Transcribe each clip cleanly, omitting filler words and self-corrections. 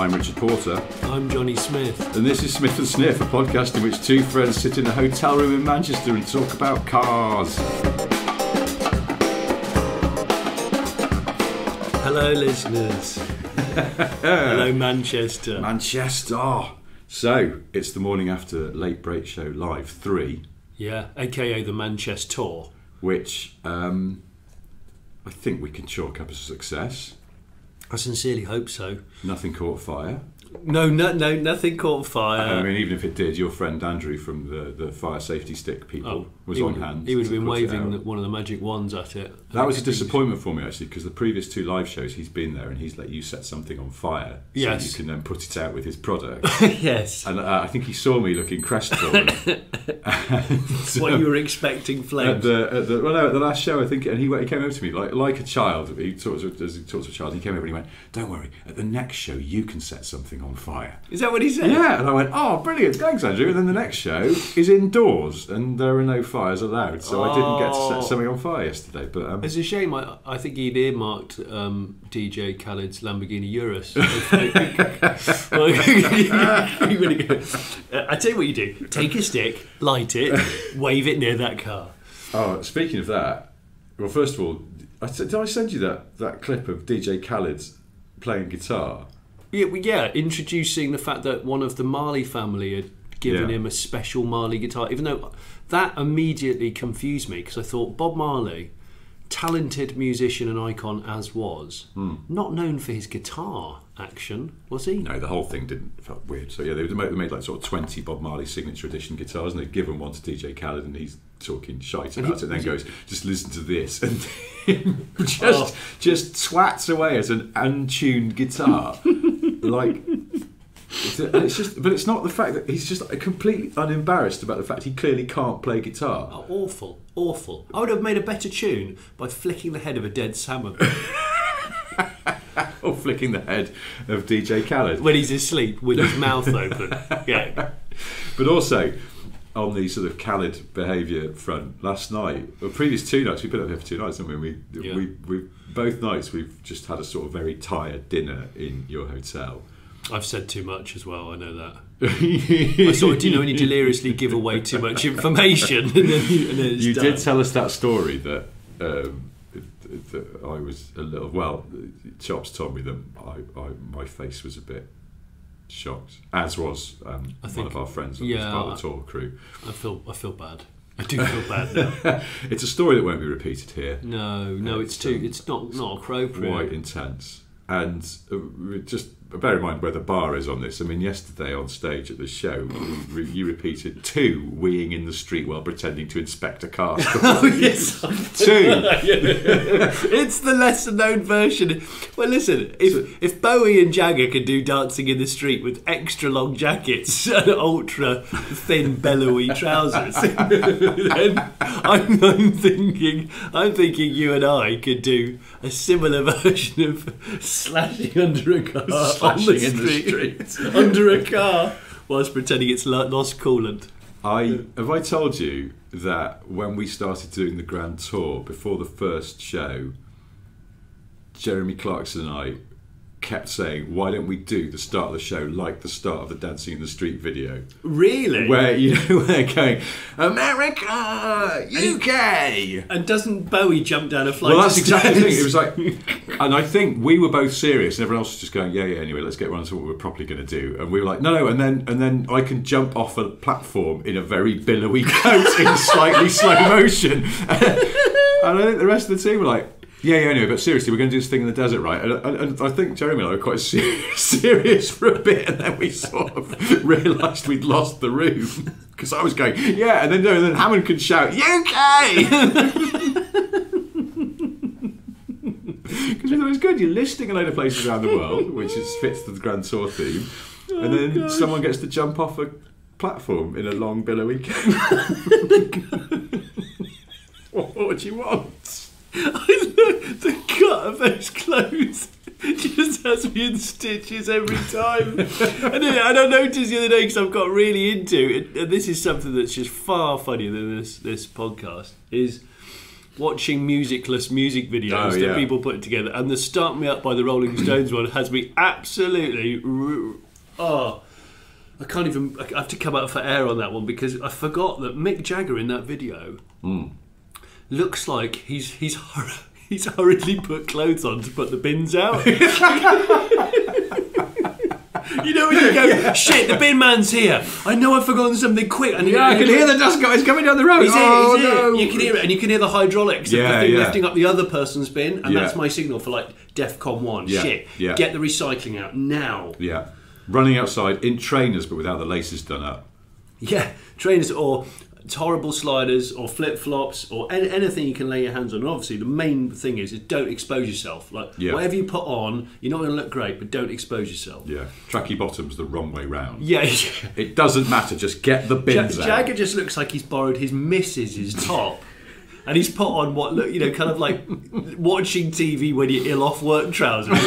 I'm Richard Porter. I'm Johnny Smith. And this is Smith and Sniff, a podcast in which two friends sit in a hotel room in Manchester and talk about cars. Hello, listeners. Hello, Manchester. Manchester. So, it's the morning after Late Break Show Live 3. Yeah, a.k.a. the Manchester Tour. Which I think we can chalk up as a success. I sincerely hope so. Nothing caught fire. No, nothing caught fire. I mean, even if it did, your friend Andrew from the fire safety stick people was on hand. He would have been waving one of the magic wands at it. That was a disappointment for me, actually, because the previous two live shows he's been there and he's let you set something on fire so yes. you can then put it out with his product. Yes. And I think he saw me looking crestfallen. What you were expecting, flames? At the last show, I think, and he came over to me like a child. He talked to a child. He came over and he went, "Don't worry, at the next show you can set something on fire." Is that what he said? Yeah, and I went, "Oh, brilliant, thanks, Andrew." And then the next show is indoors, and there are no fires allowed, so I didn't get to set something on fire yesterday. But it's a shame. I think he'd earmarked DJ Khaled's Lamborghini Urus. I tell you what you do: take a stick, light it, wave it near that car. Oh, speaking of that, well, first of all, did I send you that clip of DJ Khaled's playing guitar? Yeah, introducing the fact that one of the Marley family had given him a special Marley guitar, even though that immediately confused me because I thought Bob Marley, talented musician and icon as was, not known for his guitar action, was he? No, the whole thing felt weird. So yeah, they made like sort of 20 Bob Marley signature edition guitars, and they'd given one to DJ Khaled, and he's talking shite about it, and then goes, "Just listen to this," and just swats away as an untuned guitar. Like, it's just, but it's not the fact that he's just completely unembarrassed about the fact he clearly can't play guitar. Oh, awful. I would have made a better tune by flicking the head of a dead salmon. Or flicking the head of DJ Khaled when he's asleep with his mouth open. Yeah. But also, on the sort of Khaled behaviour front, last night, or previous two nights, we've been up here for 2 nights, haven't we? We both nights we've just had a sort of very tired dinner in your hotel. I've said too much as well, I know that. I sort of do know when you deliriously give away too much information. And then you did tell us that story that I was a little... Well, Chops told me that my face was a bit shocked, as was one of our friends on this part of the tour crew. I feel bad. I do feel bad now. It's a story that won't be repeated here. No, it's not appropriate. Quite intense. And just bear in mind where the bar is on this. I mean, yesterday on stage at the show, you repeated 2 weeing in the street while pretending to inspect a car. Oh, yes. 2. It's the lesser known version. Well, listen, if Bowie and Jagger can do dancing in the street with extra long jackets and ultra thin bellowy trousers, then I'm thinking you and I could do a similar version of slashing under a car on the street under a car whilst pretending it's lost coolant. Have I told you that when we started doing the grand tour before the first show, Jeremy Clarkson and I kept saying, "Why don't we do the start of the show like the start of the Dancing in the Street video?" Really? Where they're going, "America, UK," and doesn't Bowie jump down a flight? Well, that's exactly the thing. It was like, and I think we were both serious, and everyone else was just going, "Yeah. Anyway, let's get around to what we're properly going to do." And we were like, "No," and then I can jump off a platform in a very billowy coat in slightly slow motion, and I think the rest of the team were like, Yeah, anyway, but seriously, we're going to do this thing in the desert, right? And I think Jeremy and I were quite serious for a bit, and then we sort of realised we'd lost the room. Because I was going, yeah, and then Hammond could shout, UK! Because we thought it was good, you're listing a load of places around the world, which fits the Grand Tour theme, and then someone gets to jump off a platform in a long billowy coat. What do you want? The cut of those clothes just has me in stitches every time. And I noticed the other day, because I've got really into it, and this is something that's just far funnier than this podcast, is watching musicless music videos yeah. that people put together, and the "Start Me Up" by the Rolling Stones one has me absolutely. I can't even. I have to come out for air on that one because I forgot that Mick Jagger in that video looks like he's hurriedly put clothes on to put the bins out. You know when you go, shit, the bin man's here. I know I've forgotten something quick. And I can hear the dust guys coming down the road. He's here. No. You can hear it, and you can hear the hydraulics of the thing yeah. lifting up the other person's bin, and that's my signal for like DEFCON 1. Yeah. Shit, Yeah. get the recycling out now. Yeah. Running outside in trainers but without the laces done up. Yeah, trainers or horrible sliders or flip-flops or anything you can lay your hands on. And obviously the main thing is don't expose yourself. Like whatever you put on, you're not going to look great, but don't expose yourself. Yeah, tracky bottoms the wrong way round. Yeah. It doesn't matter, just get the bins out. Jagger just looks like he's borrowed his missus's top. And he's put on what look, kind of like watching TV when you're ill off work trousers.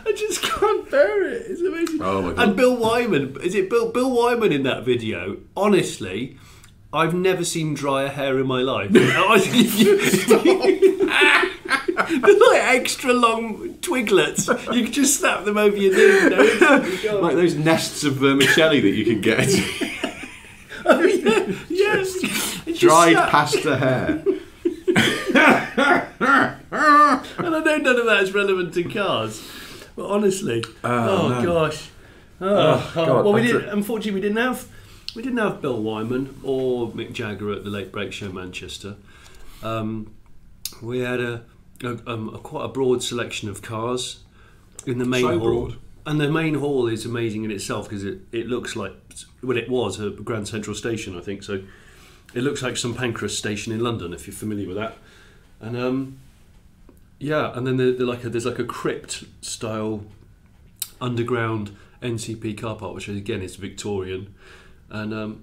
I just can't bear it. It's amazing. Oh my God. And Bill Wyman, is it Bill Wyman in that video? Honestly, I've never seen drier hair in my life. They're like extra long twiglets. You can just snap them over your knee. Like those nests of vermicelli that you can get. Oh yeah, yes. Dried pasta hair. And I know none of that is relevant to cars. But honestly, gosh. God. Well, unfortunately, we didn't have Bill Wyman or Mick Jagger at the Late Break Show Manchester. We had quite a broad selection of cars in the main hall. Broad. And the main hall is amazing in itself because it looks like, well, it was a Grand Central Station, I think. So it looks like St Pancras Station in London, if you're familiar with that. And and then there's like a crypt style underground NCP car park, which again is Victorian, and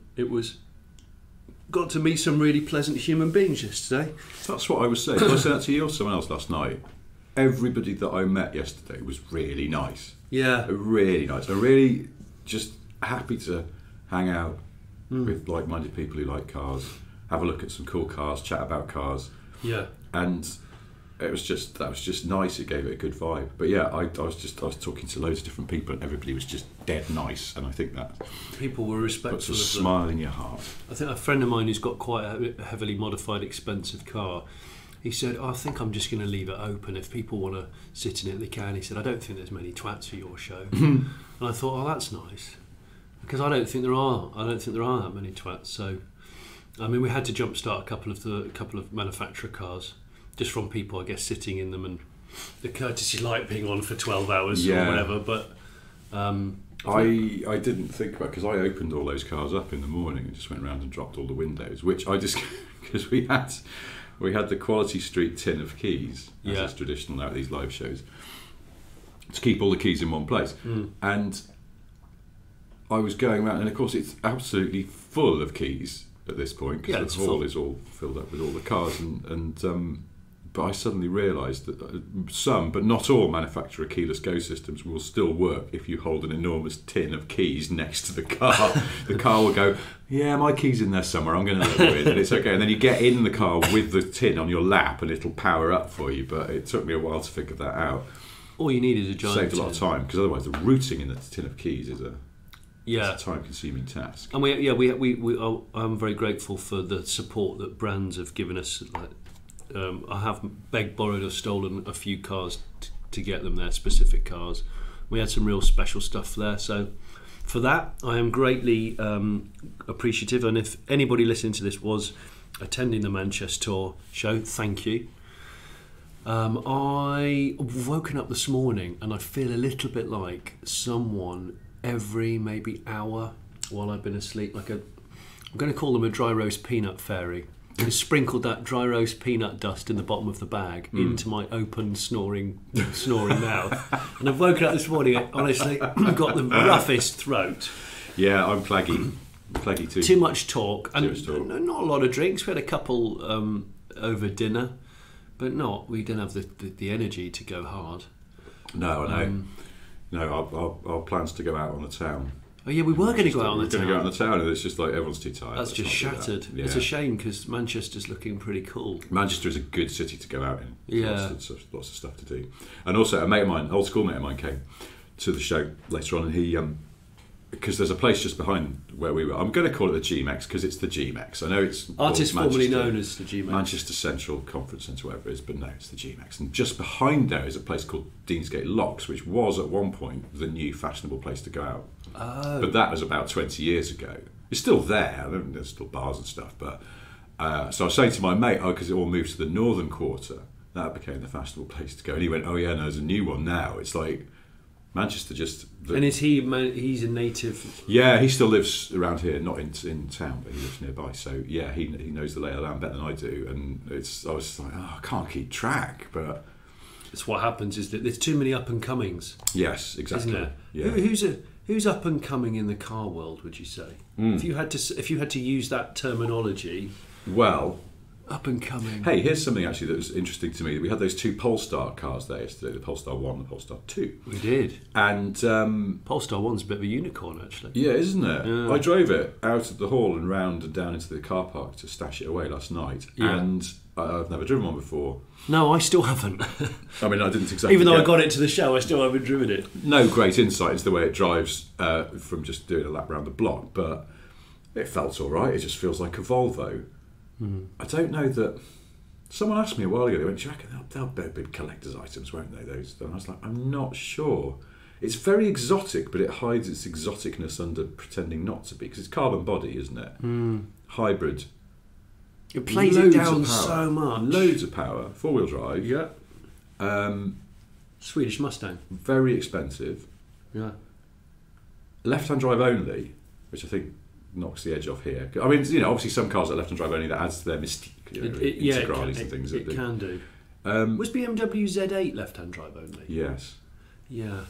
got to meet some really pleasant human beings yesterday. That's what I was saying. Did I say that to you or someone else last night? Everybody that I met yesterday was really nice. Yeah, really nice. I'm really just happy to hang out with like-minded people who like cars, have a look at some cool cars, chat about cars. Yeah, and that was just nice. It gave it a good vibe. But yeah, I was talking to loads of different people, and everybody was just dead nice. And I think that people were respectful. Puts a smile in your heart. I think a friend of mine who's got quite a heavily modified, expensive car. He said, I think I'm just going to leave it open. If people want to sit in it, they can. He said, I don't think there's many twats for your show. And I thought, that's nice, because I don't think there are that many twats. So, I mean, we had to jumpstart a couple of manufacturer cars, just from people, I guess, sitting in them and the courtesy light being on for 12 hours or whatever. But I didn't think about, because I opened all those cars up in the morning and just went around and dropped all the windows, which I just because we had the Quality Street tin of keys, as is traditional now at these live shows, to keep all the keys in one place. And I was going around, and of course it's absolutely full of keys at this point, because the hall is all filled up with all the cars, but I suddenly realised that some, but not all, manufacturer keyless go systems will still work if you hold an enormous tin of keys next to the car. The car will go, yeah, my key's in there somewhere, I'm going to let you in, and it's okay. And then you get in the car with the tin on your lap and it'll power up for you, but it took me a while to figure that out. All you need is a giant Saved a lot of time, because otherwise the routing in the tin of keys is a time-consuming task. And I'm very grateful for the support that brands have given us. I have begged, borrowed, or stolen a few cars to get them there, specific cars. We had some real special stuff there, so for that I am greatly appreciative. And if anybody listening to this was attending the Manchester show, thank you. I woken up this morning and I feel a little bit like someone every maybe hour while I've been asleep, I'm going to call them a dry roast peanut fairy. I sprinkled that dry roast peanut dust in the bottom of the bag into my open snoring mouth, and I've woken up this morning. Honestly, I've got the roughest throat. Yeah, I'm claggy too. Too much talk, and not a lot of drinks. We had a couple over dinner, but we didn't have the energy to go hard. No, I know. No, our plans to go out on the town Oh yeah, we were going to go out on the We're going town. to go out on the town, and it's just like everyone's too tired. That's just not do that. shattered. Yeah. It's a shame because Manchester's looking pretty cool. Manchester is a good city to go out in. Yeah. Lots of stuff to do. And also, a mate of mine, old school mate of mine, came to the show later on, and he, because there's a place just behind where we were. I'm going to call it the GMX because it's the GMX. I know it's Artist called formerly Manchester- known as the GMX. Manchester Central Conference Centre, whatever it is, but no, it's the GMX. And just behind there is a place called Deansgate Locks, which was at one point the new fashionable place to go out. Oh. But that was about 20 years ago. It's still there. There's still bars and stuff. But so I was saying to my mate, because it all moved to the northern quarter, that became the fashionable place to go. And he went, oh yeah, no, there's a new one now. It's like Manchester just... And is he? He's a native. Yeah, he still lives around here, not in town, but he lives nearby. So yeah, he knows the lay of the land better than I do. And I was like, I can't keep track. But It's what happens is that there's too many up and comings, yes, exactly. isn't there? Yeah. Who's up and coming in the car world? Would you say? If you had to use that terminology, Well, up and coming. hey, here's something actually that was interesting to me. We had those two Polestar cars there yesterday, the Polestar 1 and the Polestar 2. We did. And Polestar 1's a bit of a unicorn, actually. yeah, isn't it? Yeah. I drove it out of the hall and round and down into the car park to stash it away last night. Yeah. And I've never driven one before. No, I still haven't. I mean, I didn't exactly. Even though I get got it to the show, I still haven't driven it. no great insight into the way it drives from just doing a lap around the block, but it felt all right. It just feels like a Volvo. I don't know that. Someone asked me a while ago. They went, "Do you reckon they'll be big collector's items, won't they?" Those. And I was like, I'm not sure. It's very exotic, but it hides its exoticness under pretending not to be, because it's carbon body, isn't it? Hybrid. It plays Loads it of down power. so much. Loads of power. 4-wheel drive. Yeah. Um, Swedish Mustang. very expensive. Yeah. Left-hand drive only, which I think knocks the edge off here. I mean, obviously some cars are left-hand drive only, that adds to their mystique. Integrales and things. It that can do. do. Was BMW Z8 left-hand drive only? Yes. Yeah.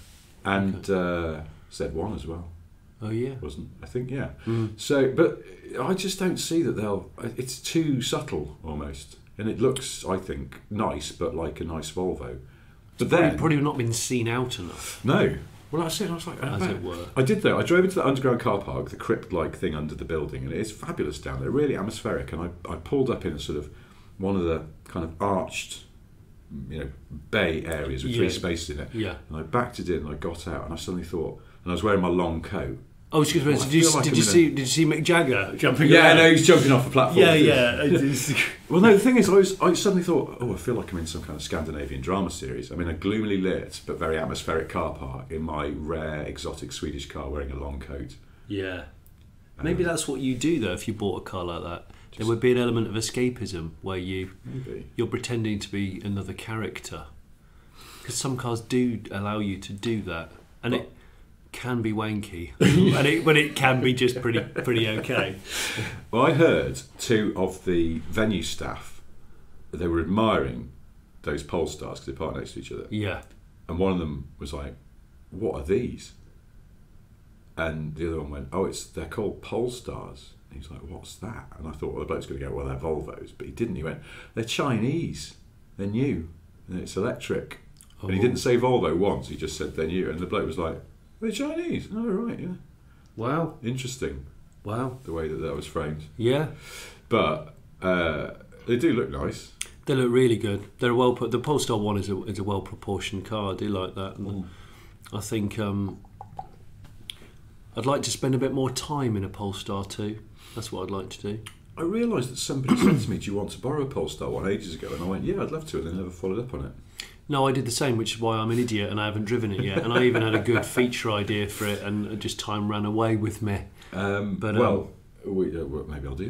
And Z1 as well, Oh yeah. wasn't? I think, yeah. So, but I just don't see that it's too subtle almost. And it looks, I think, nice, but like a nice Volvo. But then... Probably not been seen out enough. No. Well, that's it. I was like, As it were. I did though. I drove into the underground car park, the crypt-like thing under the building, and it's fabulous down there, really atmospheric. And I pulled up in a sort of one of the kind of arched, bay areas with three spaces in it. Yeah. And I backed it in, and I got out, and I suddenly thought, and I was wearing my long coat. Oh, excuse me. I Did you feel like I'm in see Mick Jagger jumping? Yeah, around? no, he's jumping off the platform. Yeah. Well, no, the thing is, I suddenly thought, I feel like I'm in some kind of Scandinavian drama series. I'm in a gloomily lit but very atmospheric car park in my rare, exotic Swedish car wearing a long coat. Yeah. Maybe that's what you do though. If you bought a car like that, there would be an element of escapism where you're pretending to be another character. Because some cars do allow you to do that, and it can be wanky, but it can be just pretty okay. Well, I heard two of the venue staff, they were admiring those Polestars because they parked next to each other. Yeah. And one of them was like, "What are these?" And the other one went, "Oh, they're called Polestars." And he was like, "What's that?" And I thought, well, the bloke's going to go, "Well, they're Volvos." But he didn't. He went, "They're Chinese. They're new. And it's electric." Oh. And he didn't say Volvo once. He just said they're new. And the bloke was like, "They're Chinese." Oh, right, yeah. Wow. Interesting. Wow. The way that was framed. Yeah. But they do look nice. They look really good. They're well put. The Polestar 1 is a well proportioned car. I do like that. And I think I'd like to spend a bit more time in a Polestar 2. That's what I'd like to do. I realised that somebody said to me, "Do you want to borrow a Polestar 1?" ages ago, and I went, "Yeah, I'd love to," and they never followed up on it. No, I did the same, which is why I'm an idiot and I haven't driven it yet. And I even had a good feature idea for it, and just time ran away with me. Maybe I'll do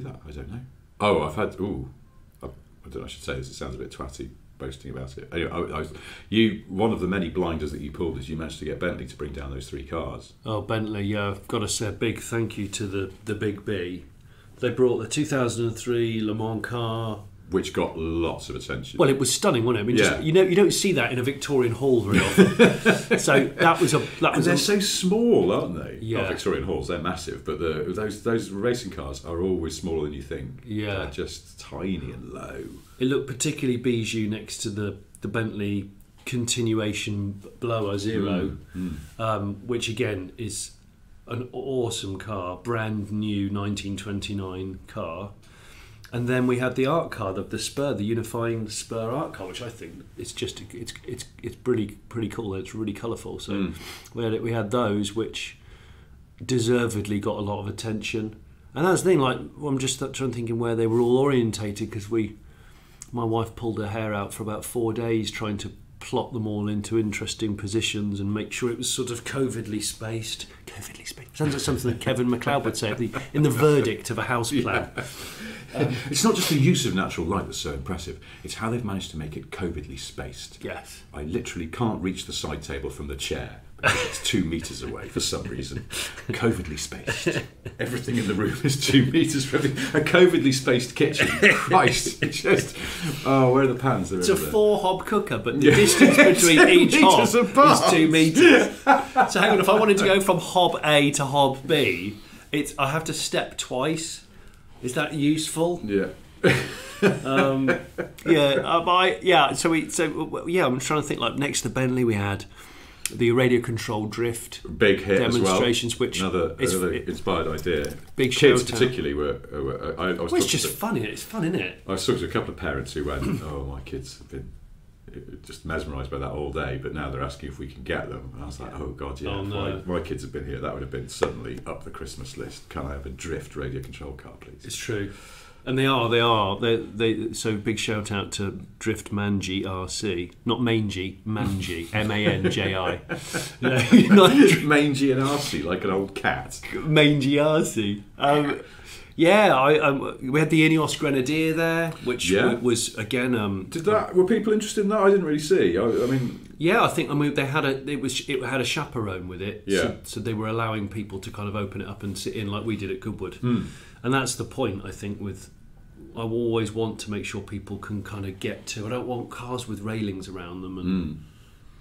that. I don't know. Oh, I've had. I don't know. I should say this. It sounds a bit twatty boasting about it. Anyway, one of the many blinders that you pulled is you managed to get Bentley to bring down those 3 cars. Oh, Bentley, yeah. I've got to say a big thank you to the Big B. They brought the 2003 Le Mans car, which got lots of attention. Well, it was stunning, wasn't it? I mean, you don't see that in a Victorian hall very often. So that was they're so small, aren't they? Yeah. Not Victorian halls, they're massive, but those racing cars are always smaller than you think. Yeah. They're just tiny and low. It looked particularly bijou next to the Bentley continuation blower Zero, which again is an awesome car, brand new 1929 car. And then we had the art car, the Spur, the unifying Spur art car, which I think it's pretty cool. It's really colourful. So we had those, which deservedly got a lot of attention. And that's the thing. Like, I'm just thinking where they were all orientated, because my wife pulled her hair out for about 4 days trying to plot them all into interesting positions and make sure it was sort of covidly spaced. Covidly spaced sounds like something that Kevin MacLeod would say in the verdict of a house plan. Yeah. It's not just the use of natural light that's so impressive, it's how they've managed to make it covidly spaced. Yes. I literally can't reach the side table from the chair because it's 2 metres away for some reason. Covidly spaced. Everything in the room is 2 metres from a covidly spaced kitchen. Christ. It's just, where are the pans? It's a 4-hob cooker, but the distance between each hob is 2 metres. So hang on, if I wanted to go from hob A to hob B, I have to step twice. Is that useful? Yeah. I'm trying to think. Like, next to Bentley, we had the radio controlled drift big hit demonstrations, as well. Which another inspired idea. Big kids shout particularly were. It's just fun. It's fun, isn't it? I was talking to a couple of parents who went, "Oh, my kids have been just mesmerised by that all day, but now they're asking if we can get them." And I was like, "Oh God, yeah! Oh, no. If my kids had been here, that would have been suddenly up the Christmas list. Can I have a drift radio control car, please?" It's true. And they are. So big shout out to Drift Manji RC, not Mangy, Manji, MANJI. Mangy and RC, like an old cat. Mangy RC. We had the Ineos Grenadier there, which was again. Were people interested in that? I didn't really see. I mean. Yeah, I think they had it had a chaperone with it. Yeah. So they were allowing people to kind of open it up and sit in like we did at Goodwood. And that's the point, I think, I always want to make sure people can kind of get to. I don't want cars with railings around them,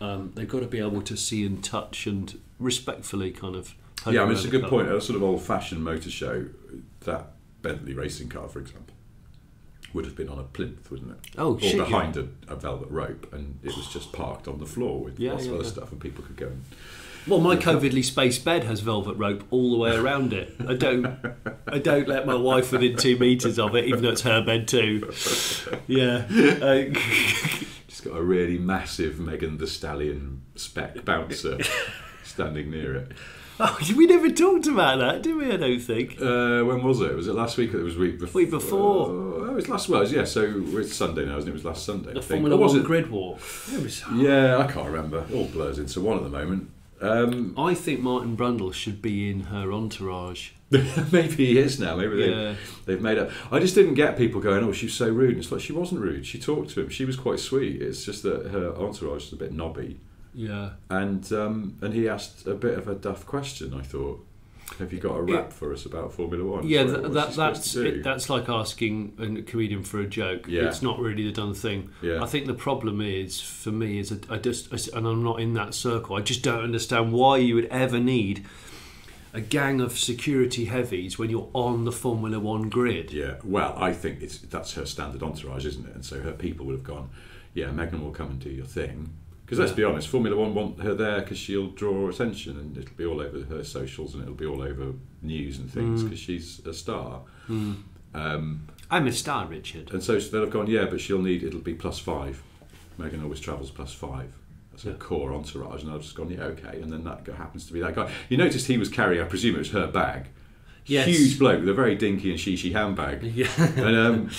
and they've got to be able to see and touch and respectfully kind of. Yeah, I mean, it's a good point. A sort of old-fashioned motor show, that Bentley racing car, for example, would have been on a plinth, wouldn't it? Oh, or shit, behind a velvet rope, and it was just parked on the floor with lots of other stuff, and people could go and... Well, my covidly spaced bed has velvet rope all the way around it. I don't let my wife within 2 metres of it, even though it's her bed too. Yeah. Just got a really massive Megan Thee Stallion spec bouncer standing near it. Oh, we never talked about that, did we? I don't think. When was it? Was it last week or it was week before? Week before. It was last. Well, yeah. So it's Sunday now, isn't it? It was last Sunday. The Formula One grid walk. Yeah, I can't remember. It all blurs into one at the moment. I think Martin Brundle should be in her entourage. Maybe he is now. Maybe they've made up. I just didn't get people going, "Oh, she's so rude." And it's like, she wasn't rude. She talked to him. She was quite sweet. It's just that her entourage is a bit knobby. Yeah. And he asked a bit of a daft question, I thought. Have you got a rap for us about Formula One? Yeah, that's like asking a comedian for a joke. Yeah. It's not really the done thing. Yeah. I think the problem is, for me, and I'm not in that circle, I just don't understand why you would ever need a gang of security heavies when you're on the Formula One grid. Yeah, well, I think that's her standard entourage, isn't it? And so her people would have gone, yeah, Megan will come and do your thing. Because let's be honest, Formula One want her there because she'll draw attention, and it'll be all over her socials, and it'll be all over news and things because she's a star. I'm a star, Richard. And so they'll have gone, yeah, but it'll be +5. Megan always travels +5. That's a core entourage, and I've just gone, yeah, okay. And then that happens to be that guy. You noticed he was carrying, I presume it was her bag. Yes. Huge bloke with a very dinky and shishi handbag. Yeah. And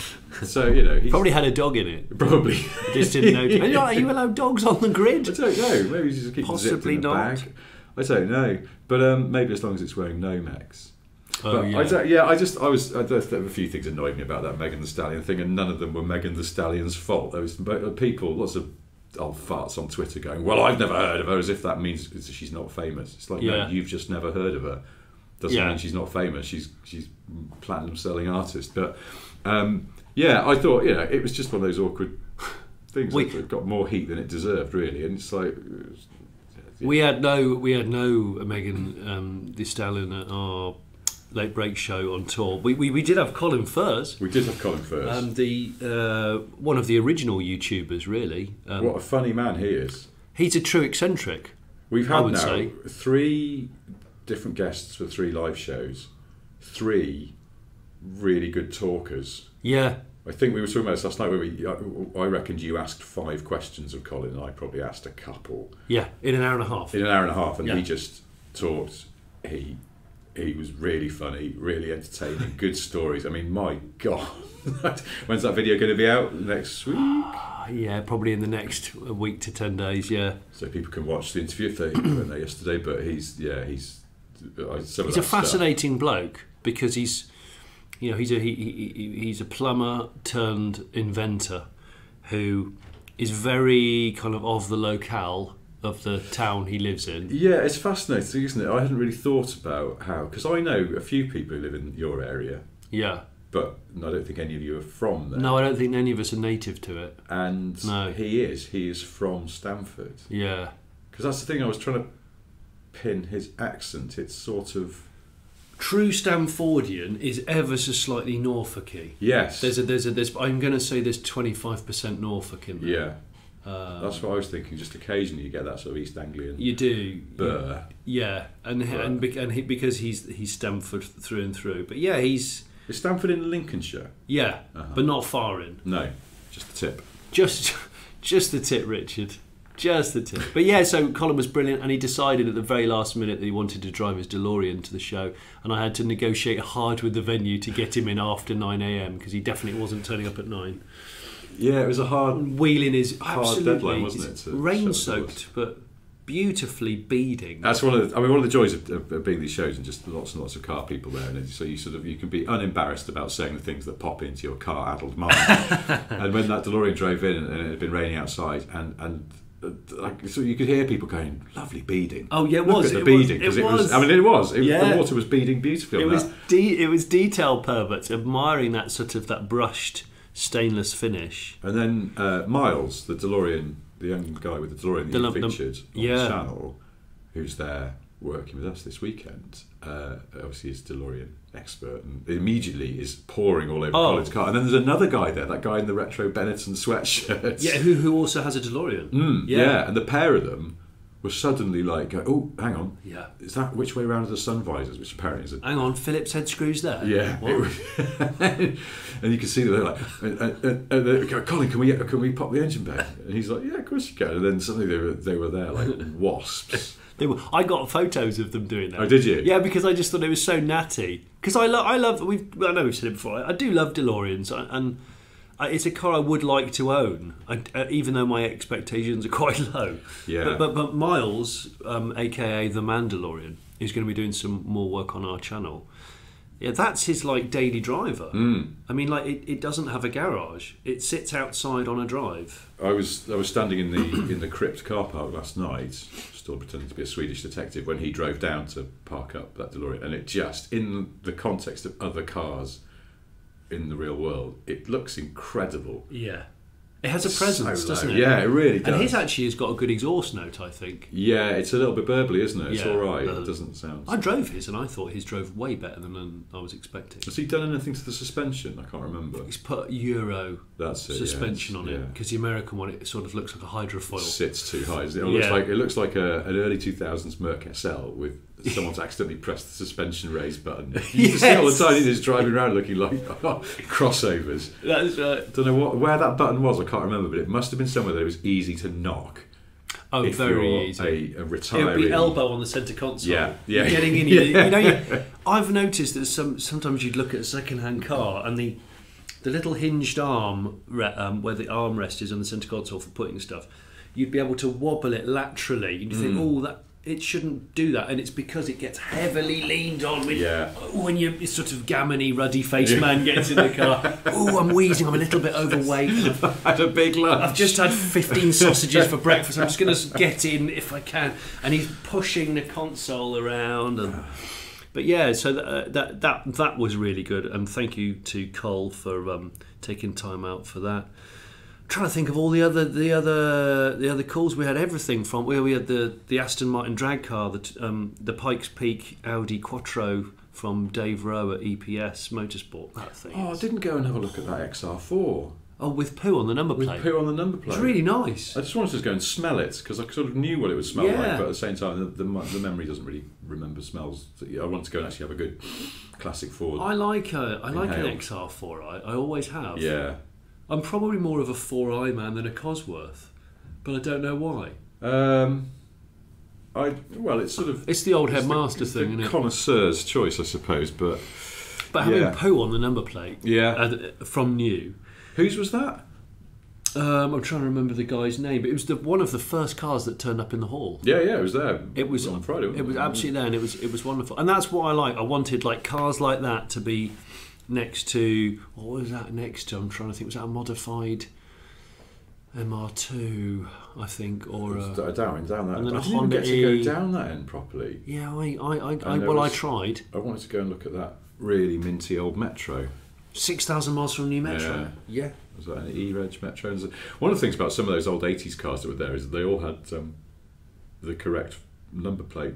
so, he probably had a dog in it. Probably. Just didn't know. Are you allowed dogs on the grid? I don't know. Maybe he's just keeping possibly zipped in the not. bag. I don't know. But maybe as long as it's wearing Nomex. Oh, but there were a few things annoyed me about that Megan Thee Stallion thing, and none of them were Megan Thee Stallion's fault. There was people, lots of old farts on Twitter going, well, I've never heard of her, as if that means she's not famous. It's like, no, you've just never heard of her. Doesn't mean she's not famous. She's platinum selling artist. But I thought it was just one of those awkward things that got more heat than it deserved, really. And it's like we had no Megan Thee Stallion at our late break show on tour. We did have Colin Furze. We did have Colin Furze. One of the original YouTubers, really. What a funny man he is. He's a true eccentric. We've had now 3 different guests for 3 live shows, 3 really good talkers. Yeah. I think we were talking about this last night where I reckoned you asked 5 questions of Colin and I probably asked a couple. Yeah, in an hour and a half. And he just talked. He was really funny, really entertaining, good stories. I mean, my God. When's that video going to be out? Next week? Yeah, probably in the next week to 10 days, yeah. So people can watch the interview if they went there yesterday, but he's a fascinating bloke because he's a plumber turned inventor who is very kind of the locale of the town he lives in. Yeah, it's fascinating, isn't it? I hadn't really thought about how, because I know a few people who live in your area. Yeah. But I don't think any of you are from there. No, I don't think any of us are native to it. And no. He is from Stamford. Yeah. Because that's the thing, I was trying to pin his accent. It's sort of... True Stamfordian is ever so slightly Norfolky. Yes. There's I'm going to say there's 25% Norfolk in there. Yeah. That's what I was thinking. Just occasionally you get that sort of East Anglian. You do. Burr. Yeah, because he's Stamford through and through. But yeah, he's... Is Stamford in Lincolnshire? Yeah, but not far in. No, just the tip. Just the tip, Richard. Just the tip. But yeah, so Colin was brilliant, and he decided at the very last minute that he wanted to drive his DeLorean to the show, and I had to negotiate hard with the venue to get him in after 9 a.m. because he definitely wasn't turning up at 9. Yeah, it was a hard, wheeling his hard deadline, wasn't it? Rain-soaked, but beautifully beading. That's one of the joys of being these shows, and just lots and lots of car people there, and so you can be unembarrassed about saying the things that pop into your car-addled mind. And when that DeLorean drove in and it had been raining outside, and so you could hear people going, "Lovely beading." Oh yeah, it Look was. at the beading, because it was. I mean, it was. Yeah. The water was beading beautifully. It was detail perverts admiring that sort of that brushed stainless finish. And then Miles, the DeLorean. The young guy with the DeLorean that you featured on the channel, who's there working with us this weekend, obviously is DeLorean expert, and immediately is pouring all over Colin's car. And then there's another guy there, that guy in the retro Benetton sweatshirt. Yeah, who also has a DeLorean. Yeah, and the pair of them were suddenly like, oh, hang on. Yeah. Is that which way round are the sun visors? Which apparently is hang on, Phillips head screws there? Yeah. And you can see that they're like, Colin, can we pop the engine back? And he's like, yeah, of course you can. And then suddenly they were there like wasps. I got photos of them doing that. Oh, did you? Yeah, because I just thought it was so natty. Because I love. I know we've said it before. I do love DeLoreans, and it's a car I would like to own, even though my expectations are quite low. Yeah. But Miles, aka the Mandalorian, is going to be doing some more work on our channel. Yeah, that's his daily driver. I mean, it doesn't have a garage. It sits outside on a drive. I was standing in the crypt car park last night, still pretending to be a Swedish detective, when he drove down to park up that DeLorean, and it just, in the context of other cars in the real world, it looks incredible. Yeah. It has a presence, doesn't it? Yeah, it really does. And his actually has got a good exhaust note, I think. Yeah, it's a little bit burbly, isn't it? It's all right. It doesn't sound... I drove his, and I thought his drove way better than I was expecting. Has he done anything to the suspension? I can't remember. He's put Euro suspension on it, because the American one, it sort of looks like a hydrofoil. It sits too high. It looks like an early 2000s Merc SL with someone's accidentally pressed the suspension raise button. You can see all the time he's driving around looking like crossovers. That's right. I don't know where that button was, I can't remember, but it must have been somewhere that it was easy to knock. Oh, if very easy. A retiree. It would be elbow on the centre console. Yeah. Getting in. I've noticed that sometimes you'd look at a second-hand car and the little hinged arm where the armrest is on the centre console for putting stuff, you'd be able to wobble it laterally. You'd think, that it shouldn't do that, and it's because it gets heavily leaned on when you sort of gammony, ruddy-faced man gets in the car. Oh, I'm wheezing, I'm a little bit overweight. I've had a big lunch. I've just had 15 sausages for breakfast. I'm just going to get in if I can. And he's pushing the console around. But yeah, so that was really good, and thank you to Cole for taking time out for that. Trying to think of all the other calls. We had everything from where we had the Aston Martin drag car, the Pikes Peak Audi Quattro from Dave Rowe at EPS Motorsport. That thing. Oh, I didn't go and have a look at that XR4. Oh, with poo on the number plate. With poo on the number plate. It's really nice. I just wanted to go and smell it because I sort of knew what it would smell Yeah. like, but at the same time, the memory doesn't really remember smells. I want to go and actually have a good classic Ford. I like an Inhaled. XR4i. I always have. Yeah. I'm probably more of a 4i man than a Cosworth, but I don't know why. It's sort of... It's the old headmaster thing, isn't it? Connoisseur's choice, I suppose, but having poo on the number plate from new. Whose was that? I'm trying to remember the guy's name, but it was one of the first cars that turned up in the hall. Yeah, it was there. It was on Friday. It was absolutely there, and it was wonderful. And that's what I like. I wanted like cars like that to be next to... What was that next to? I'm trying to think. Was that a modified MR2, I think, or down that. And then I a didn't Honda even get E. to go down that end properly. Yeah, I tried. I wanted to go and look at that really minty old Metro. 6,000 miles from a new Metro. Yeah. Was that an E-Reg Metro? One of the things about some of those old 80s cars that were there is that they all had the correct number plate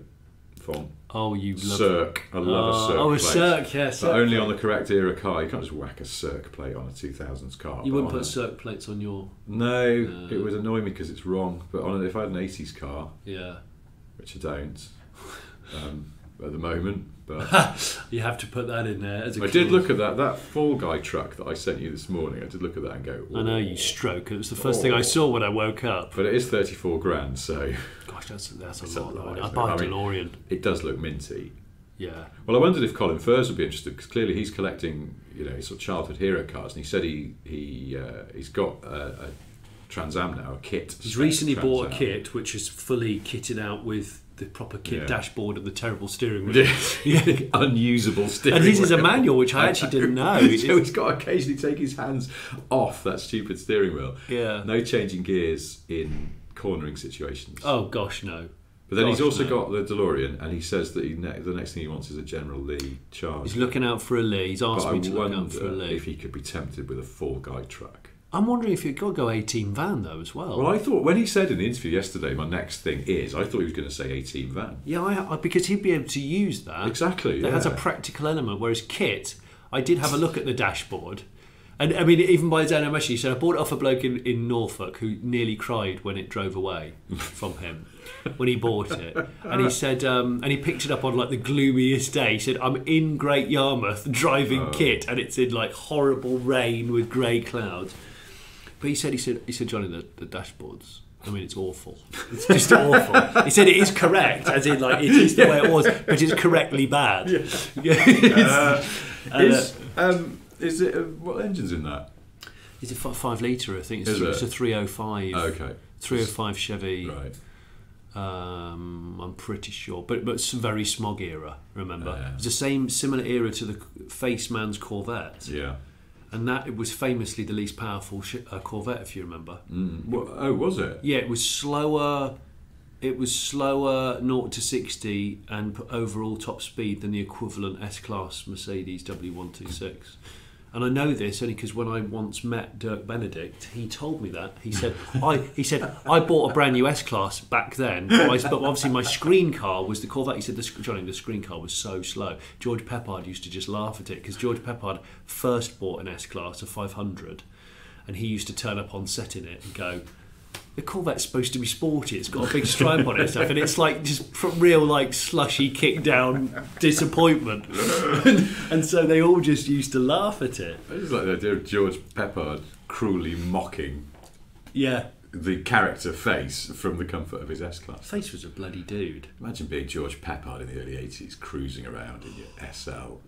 font. Oh, you love Cirque. I love a Cirque Oh, a plate. Cirque, yeah. But only on the correct era car. You can't just whack a Cirque plate on a 2000s car. You wouldn't put Cirque plates on your... No, it would annoy me because it's wrong. But if I had an 80s car, which I don't at the moment, but you have to put that in there as a I did look at that Fall Guy truck that I sent you this morning. I did look at that and go, I know, you stroke. It was the first thing I saw when I woke up. But it is 34 grand, so gosh, that's a lot. I buy a DeLorean. It does look minty. Yeah. Well, I wondered if Colin Furze would be interested because clearly he's collecting, sort of childhood hero cars, and he said he's got a Trans Am now, a kit. He's recently bought a kit which is fully kitted out with the proper kit dashboard and the terrible steering wheel. Unusable steering wheel. And his is a manual, which I actually didn't know. So he's got to occasionally take his hands off that stupid steering wheel. Yeah. No changing gears in cornering situations. Oh, gosh, no. But then he's also got the DeLorean, and he says that the next thing he wants is a General Lee Charger. He's looking out for a Lee. He's asked me to look out for a Lee. If he could be tempted with a Fall Guy truck. I'm wondering if you've got to go 18 van, though, as well. Well, I thought, when he said in the interview yesterday, my next thing is, I thought he was going to say 18 van. Yeah, because he'd be able to use that. Exactly, That has a practical element, whereas kit, I did have a look at the dashboard. And, I mean, even by his own admission, he said, I bought it off a bloke in Norfolk who nearly cried when it drove away from him, when he bought it. And he said, and he picked it up on, like, the gloomiest day. He said, I'm in Great Yarmouth driving kit, and it's in, like, horrible rain with grey clouds. But he said, Johnny, the dashboards, I mean, it's awful. It's just awful. He said it is correct, as in, like, it is the way it was, but it's correctly bad. Is it what engine's in that? It's a 5 litre, I think. It's a 305. Okay. 305 Chevy. Right. I'm pretty sure, but it's very smog era. Remember, it's the similar era to the Faceman's Corvette. Yeah. And that it was famously the least powerful Corvette, if you remember. Was it? Yeah, it was slower. It was slower 0 to 60 and overall top speed than the equivalent S-Class Mercedes W126. And I know this only because when I once met Dirk Benedict, he told me that. He said, I bought a brand new S-Class back then, but obviously my screen car was the Corvette. He said, Johnny, the screen car was so slow. George Peppard used to just laugh at it because George Peppard first bought an S-Class, a 500, and he used to turn up on set in it and go, the Corvette's supposed to be sporty, it's got a big stripe on it and stuff, and it's like just real like slushy kick down disappointment. and so they all just used to laugh at it. I just like the idea of George Peppard cruelly mocking the character Face from the comfort of his S-Class. Face was a bloody dude. Imagine being George Peppard in the early 80s cruising around in your SEL.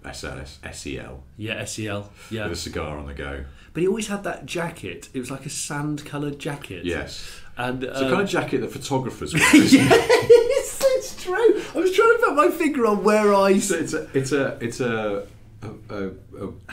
Yeah, SEL. Yeah. With a cigar on the go. But he always had that jacket. It was like a sand-coloured jacket. Yes. And it's the kind of jacket that photographers wear. Yes, it's true. I was trying to put my finger on where I... It's a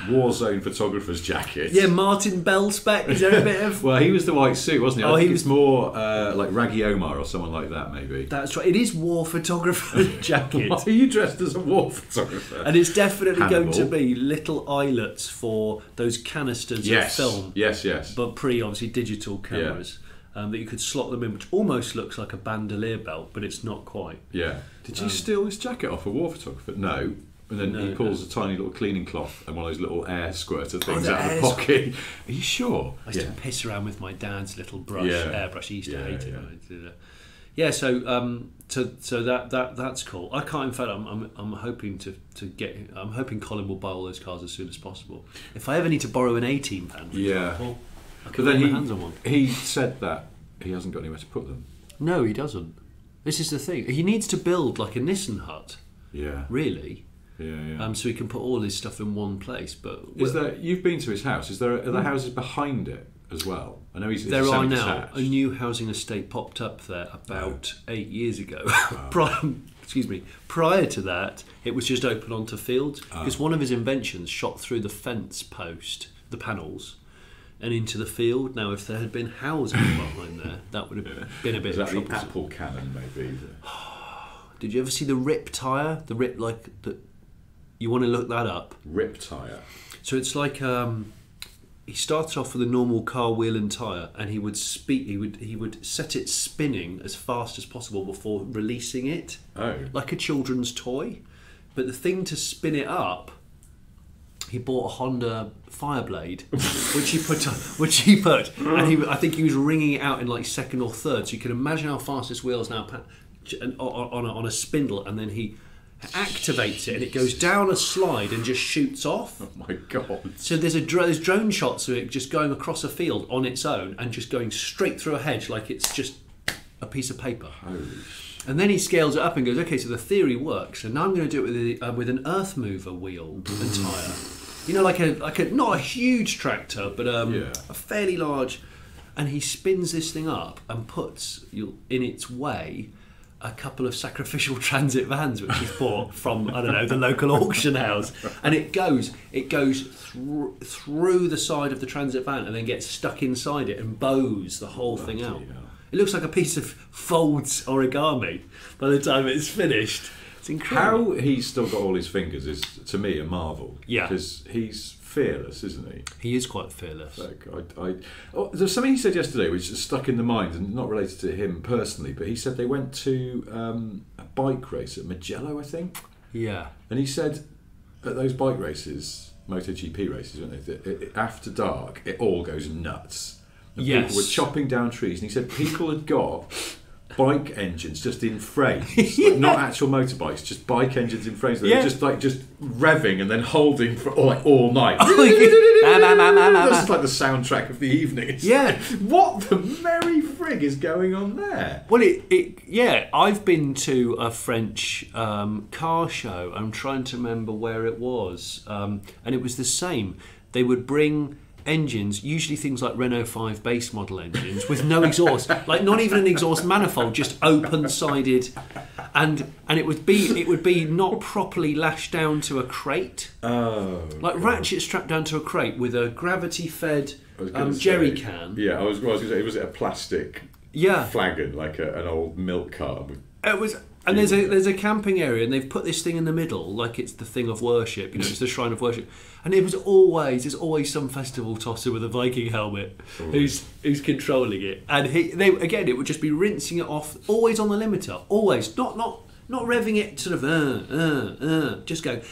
Warzone photographer's jacket. Yeah, Martin Bell spec. Is there a bit of... Well, he was the white suit, wasn't he? Oh, I think he was more like Raggy Omar or someone like that, maybe. That's right. It is war photographer's jacket. Why are you dressed as a war photographer? And it's definitely going to be little eyelets for those canisters of film. Yes. But obviously digital cameras. That you could slot them in, which almost looks like a bandolier belt, but it's not quite. Yeah. Did you steal this jacket off a war photographer? No. And then he pulls a tiny little cleaning cloth and one of those little air squirter things the out of the pocket. Are you sure? I used to piss around with my dad's little brush, airbrush. He used to hate it. Yeah, so that's cool. I can't. In fact, I'm hoping to get. I'm hoping Colin will buy all those cars as soon as possible. If I ever need to borrow an 18 van, for example, I can put my hands on one. He said that he hasn't got anywhere to put them. No, he doesn't. This is the thing. He needs to build like a Nissan hut. Yeah. Really. Yeah. So he can put all his stuff in one place. But you've been to his house? Are there houses behind it as well? I know he's. There are now. A new housing estate popped up there about 8 years ago. Prior to that, it was just open onto fields because one of his inventions shot through the fence post, the panels, and into the field. Now, if there had been housing behind there, that would have been a bit. Is that the apple cannon, maybe? Did you ever see the rip tyre? The rip the. You want to look that up. Rip tyre. So it's like he starts off with a normal car wheel and tyre, and he would set it spinning as fast as possible before releasing it, like a children's toy. But the thing to spin it up, he bought a Honda Fireblade, which he put, and I think he was ringing it out in like second or third. So you can imagine how fast this wheel's now on a spindle, and then he activates it and it goes down a slide and just shoots off. Oh my god. So there's drone shots of it just going across a field on its own and just going straight through a hedge like it's just a piece of paper. Holy. And then he scales it up and goes, okay, so the theory works, and now I'm going to do it with an earth mover wheel and tyre. You know, like a not a huge tractor, but a fairly large. And he spins this thing up and puts in its way a couple of sacrificial transit vans which he's bought from, I don't know, the local auction house, and it goes through the side of the transit van and then gets stuck inside it and bows the whole thing out. It looks like a piece of folds origami by the time it's finished. It's incredible. How he's still got all his fingers is, to me, a marvel. Yeah. Because he's fearless, isn't he? He is quite fearless. There's something he said yesterday which is stuck in the mind and not related to him personally, but he said they went to a bike race at Mugello, I think. Yeah. And he said at those bike races, MotoGP races, weren't they, after dark, it all goes nuts. And people were chopping down trees, and he said people had got bike engines just in frames, like not actual motorbikes, just bike engines in frames. They were just revving and then holding for all night. That's like the soundtrack of the evening. What the merry frig is going on there? Well, I've been to a French car show. I'm trying to remember where it was, and it was the same. They would bring engines, usually things like Renault 5 base model engines with no exhaust, like not even an exhaust manifold, just open-sided, and it would be not properly lashed down to a crate, like ratchet strapped down to a crate with a gravity-fed jerry can. Yeah, I was going to say, was it a plastic flagon, like an old milk carton? It was. And there's a camping area, and they've put this thing in the middle, like it's the thing of worship. You know, it's the shrine of worship. And there's always some festival tosser with a Viking helmet who's controlling it. And it would just be rinsing it off, always on the limiter, always not revving it sort of just going.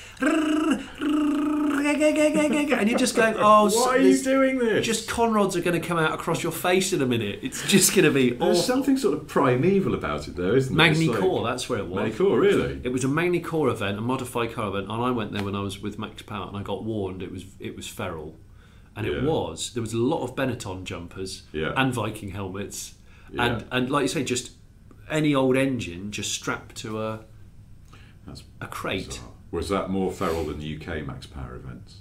And you're just going, why are you doing this? Just conrods are going to come out across your face in a minute. It's just going to be awful. There's something sort of primeval about it, though, isn't there? Magny-Core, that's where it was. Magny-Core, really? It was a Magny-Core event, a modified car event, and I went there when I was with Max Power, and I got warned it was feral. And there was a lot of Benetton jumpers and Viking helmets, and like you say, just any old engine just strapped to a crate. Bizarre. Was that more feral than the UK Max Power events?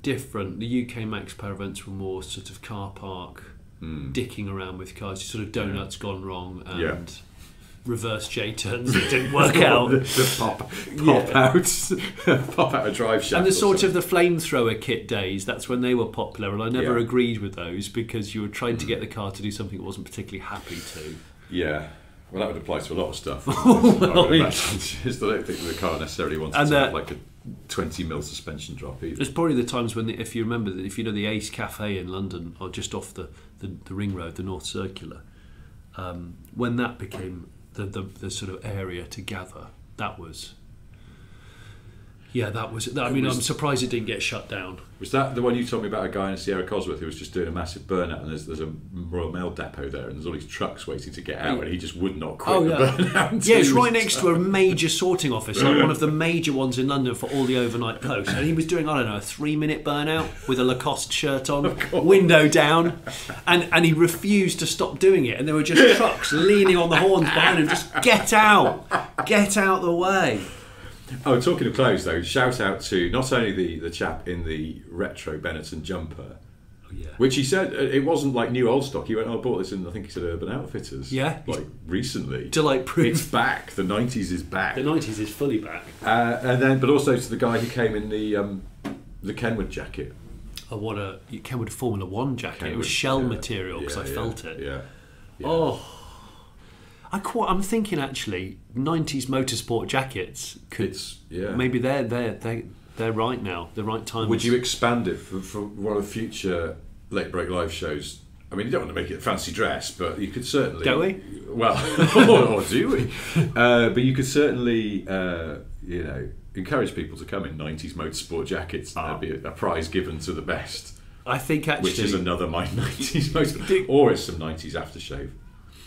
Different. The UK Max Power events were more sort of car park, dicking around with cars, sort of donuts gone wrong and reverse J-turns that didn't work out. the pop out a drive shaft. And the sort of the flamethrower kit days, that's when they were popular, and I never agreed with those because you were trying to get the car to do something it wasn't particularly happy to. Yeah. Well, that would apply to a lot of stuff. I just don't think the car necessarily wanted to have like a 20mm suspension drop either. There's probably the times when, if you remember, if you know the Ace Cafe in London, or just off the ring road, the North Circular, when that became the sort of area to gather, that was Yeah, that was. I mean, I'm surprised it didn't get shut down. Was that the one you told me about, a guy in Sierra Cosworth who was just doing a massive burnout, and there's a Royal Mail depot there, and there's all these trucks waiting to get out, and he just would not quit the burnout. Yeah, it's right next to a major sorting office, like one of the major ones in London for all the overnight post. And he was doing, I don't know, a 3-minute burnout with a Lacoste shirt on, window down, and he refused to stop doing it. And there were just trucks leaning on the horns behind him, just get out the way. Oh, talking of clothes though, shout out to not only the chap in the retro Benetton jumper, which he said it wasn't like new old stock. He went, I bought this in, I think he said, Urban Outfitters. Yeah, like recently. To like prove it's back. The 90s is back. The 90s is fully back. And then, but also to the guy who came in the Kenwood jacket. Oh, what a Kenwood Formula One jacket! Kenwood, it was shell material because I felt it. Yeah. Oh. I'm thinking actually, 90s motorsport jackets could maybe they're right now, the right time. Would you expand it for one of the future Late Break Live shows? I mean, you don't want to make it a fancy dress, but you could certainly. Don't we? Well, or do we? But you could certainly, encourage people to come in 90s motorsport jackets, and there'd be a prize given to the best. I think actually, which is another my 90s motorsport, or it's some 90s aftershave.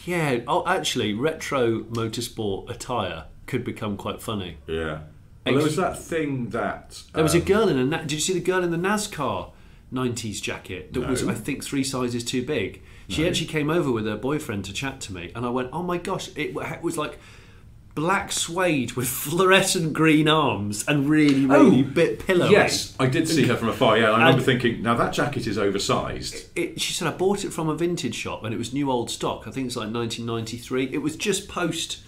Yeah. Oh, actually, retro motorsport attire could become quite funny. Yeah. Well, there was that thing that there was a girl in a. Did you see the girl in the NASCAR 90s jacket that was, I think, 3 sizes too big? She actually came over with her boyfriend to chat to me, and I went, "Oh my gosh!" It was like black suede with fluorescent green arms and really bit pillowy. Yes, I did see her from afar. Yeah, I remember thinking, now that jacket is oversized. She said, I bought it from a vintage shop and it was new old stock. I think it's like 1993. It was just post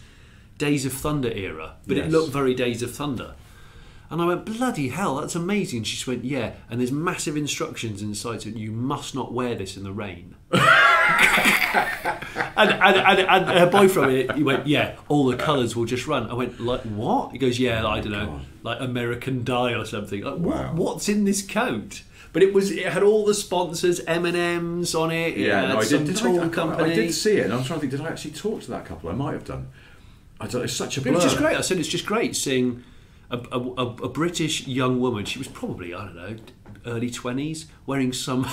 Days of Thunder era, but it looked very Days of Thunder. And I went, bloody hell, that's amazing. She just went, yeah, and there's massive instructions inside, so you must not wear this in the rain. and her boyfriend, he went, yeah, all the colours will just run. I went, like, what? He goes, yeah, I don't know, like American Dye or something. Like, what's in this coat? But it had all the sponsors, M&M's on it. Yeah, I did see it, and I was trying to think, did I actually talk to that couple? I might have done. I don't know, it's such a blur. It was just great. I said, it's just great seeing a British young woman. She was probably, I don't know, early 20s, wearing some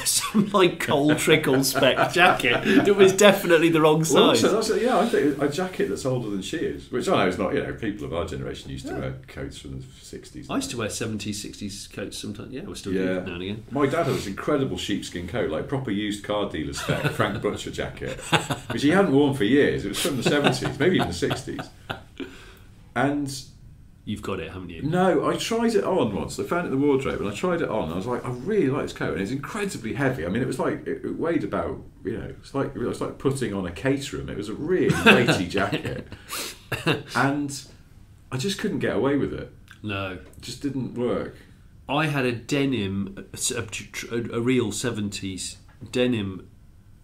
like coal trickle spec jacket that was definitely the wrong size. Well, I think a jacket that's older than she is, which I know is not, people of our generation used to wear coats from the 60s. I used to wear 70s, 60s coats sometimes. Yeah, we're still doing it now and again. My dad had this incredible sheepskin coat, like proper used car dealer spec, Frank Butcher jacket, which he hadn't worn for years. It was from the 70s, maybe even the 60s. And you've got it, haven't you? No, I tried it on once. I found it in the wardrobe and I tried it on. And I was like, I really like this coat, and it's incredibly heavy. I mean, it was like it weighed about, it's like putting on a caterum. It was a really weighty jacket, and I just couldn't get away with it. No, it just didn't work. I had a denim, a real 70s denim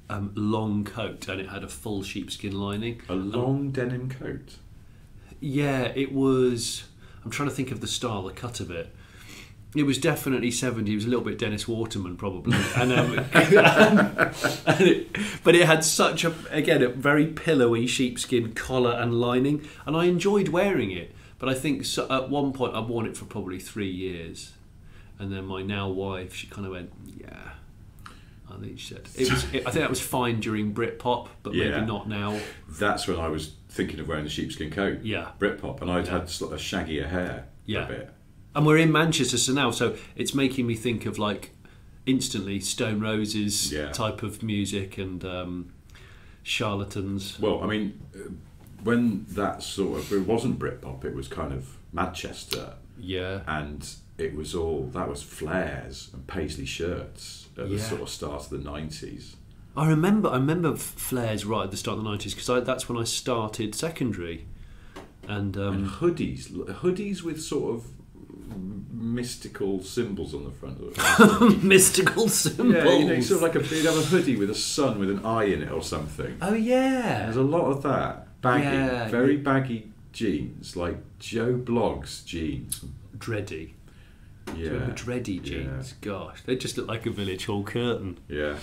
long coat, and it had a full sheepskin lining. A long denim coat. Yeah, it was. I'm trying to think of the style, the cut of it. It was definitely 70s. It was a little bit Dennis Waterman, probably. And, but it had such a very pillowy sheepskin collar and lining, and I enjoyed wearing it. But I think at one point I've worn it for probably 3 years, and then my now wife, she kind of went, yeah. I think she said I think that was fine during Britpop, but maybe not now. That's when I was thinking of wearing the sheepskin coat. Yeah, Britpop, and I'd had sort of shaggier hair. Yeah, a bit. And we're in Manchester, so now, it's making me think of like instantly Stone Roses type of music and Charlatans. Well, I mean, when that it wasn't Britpop, it was kind of Madchester. Yeah, and it was that was flares and paisley shirts at the sort of start of the 90s. I remember flares right at the start of the 90s because that's when I started secondary, and hoodies with sort of mystical symbols on the front of it. Mystical symbols. Yeah, sort of like you'd have a hoodie with a sun with an eye in it or something. Oh yeah, there's a lot of that baggy, very baggy jeans, like Joe Blogg's jeans. Dready. Yeah. Remember dready jeans? Gosh, they just look like a village hall curtain. Yeah.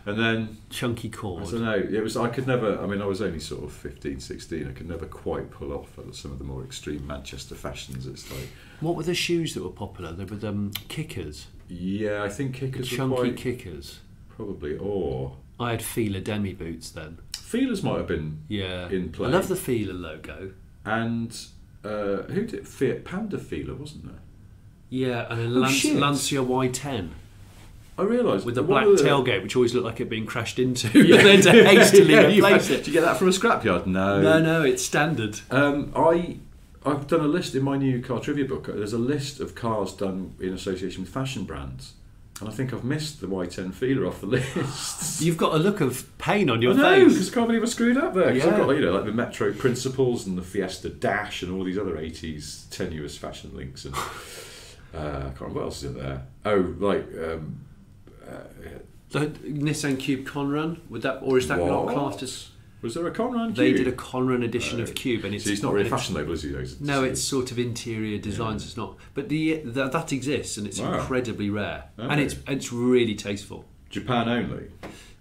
And then chunky cord. I don't know. It was. I could never. I mean, I was only sort of 15, 16. I could never quite pull off some of the more extreme Manchester fashions. It's like. What were the shoes that were popular? They were kickers. Yeah, I think kickers. Chunky were quite, kickers. Probably. Or I had Fila demi boots then. Feelers might have been. In play. I love the Fila logo. And who did Fiat Panda Feeler, wasn't there? Yeah, and a Lancia Y10. I realised with the black tailgate, which always looked like it being crashed into, and then to hastily replace it. Did you get that from a scrapyard? No, it's standard. I've done a list in my new car trivia book. There's a list of cars done in association with fashion brands, and I think I've missed the Y10 Feeler off the list. You've got a look of pain on your face. Because I can't believe I screwed up there. Because I've got like the Metro Principles and the Fiesta Dash and all these other 80s tenuous fashion links and. I can't remember what else is in there. The Nissan Cube Conran, or is that not classed as? Was there a Conran Cube? They did a Conran edition of Cube, and it's not really a fashion label, is it? No, it's sort of interior designs. It's not, but that exists, and it's incredibly rare, and it's really tasteful. Japan only.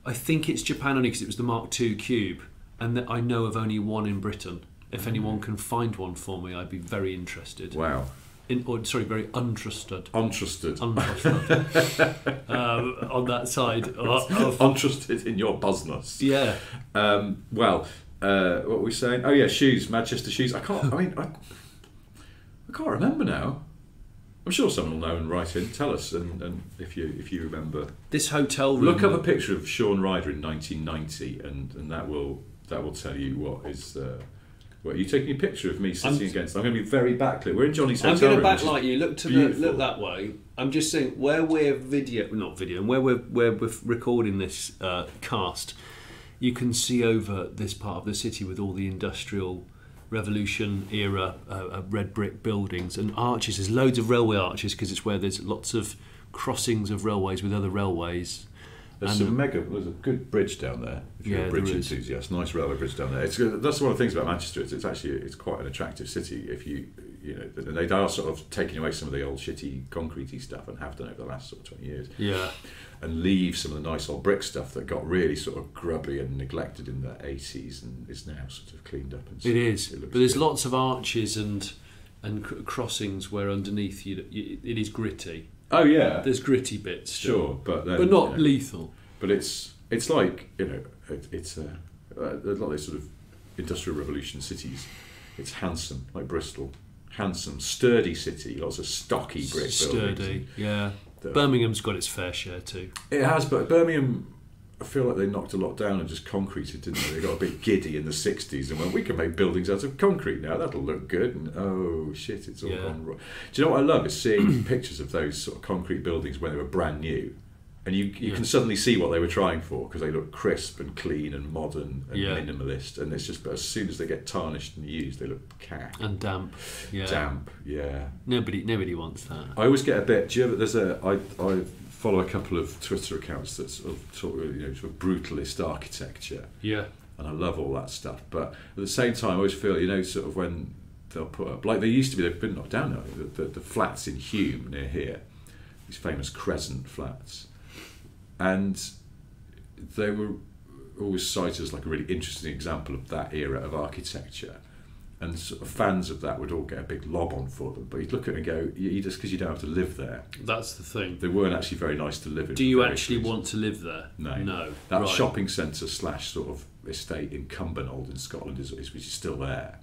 I think it's Japan only because it was the Mark II Cube, and that I know of only one in Britain. If anyone can find one for me, I'd be very interested. Wow. Very untrusted. Untrusted. On that side. Untrusted in your business. Yeah. What were we saying? Oh yeah, shoes, Manchester shoes. I can't remember now. I'm sure someone will know and write in. Tell us, and if you remember. This hotel room. Look up a picture of Sean Ryder in 1990, and that will tell you what is. Well, are you taking a picture of me sitting against? I'm going to be very backlit. We're in Johnny's hotel room. I'm going to backlight you. Look that way. I'm just saying where we're where we're recording this cast. You can see over this part of the city with all the industrial revolution era red brick buildings and arches. There's loads of railway arches because it's where there's lots of crossings of railways with other railways. There's a good bridge down there. If you're a bridge enthusiast, nice railway bridge down there. That's one of the things about Manchester. It's quite an attractive city. If they are sort of taking away some of the old shitty concretey stuff and have done over the last sort of 20 years. Yeah. And leave some of the nice old brick stuff that got really sort of grubby and neglected in the 80s and is now sort of cleaned up. And it is, but there's lots of arches and crossings where underneath it is gritty. Oh yeah, there's gritty bits. Sure, but not lethal. But it's like it's a lot of these sort of industrial revolution cities. It's handsome, like Bristol, handsome, sturdy city. Lots of stocky brick buildings. Sturdy, yeah. Birmingham's got its fair share too. It has, but Birmingham, I feel like they knocked a lot down and just concreted, didn't they? They got a bit giddy in the 60s and went, we can make buildings out of concrete now, that'll look good. And oh shit, it's all gone wrong. Do you know what I love is seeing pictures of those sort of concrete buildings when they were brand new. And you can suddenly see what they were trying for because they look crisp and clean and modern and minimalist. And it's just, but as soon as they get tarnished and used, they look cack. And damp. Yeah. Damp, yeah. Nobody wants that. I always get a bit, do you ever, I follow a couple of Twitter accounts that sort of brutalist architecture. Yeah. And I love all that stuff. But at the same time, I always feel, sort of when they'll put up, like they used to be, they've been knocked down now, the flats in Hume near here, these famous Crescent flats. And they were always cited as like a really interesting example of that era of architecture. And sort of fans of that would all get a big lob on for them. But you'd look at it and go, just because you don't have to live there. That's the thing. They weren't actually very nice to live in. Do you actually want to live there? No. That shopping centre / sort of estate in Cumbernauld in Scotland, which is still there.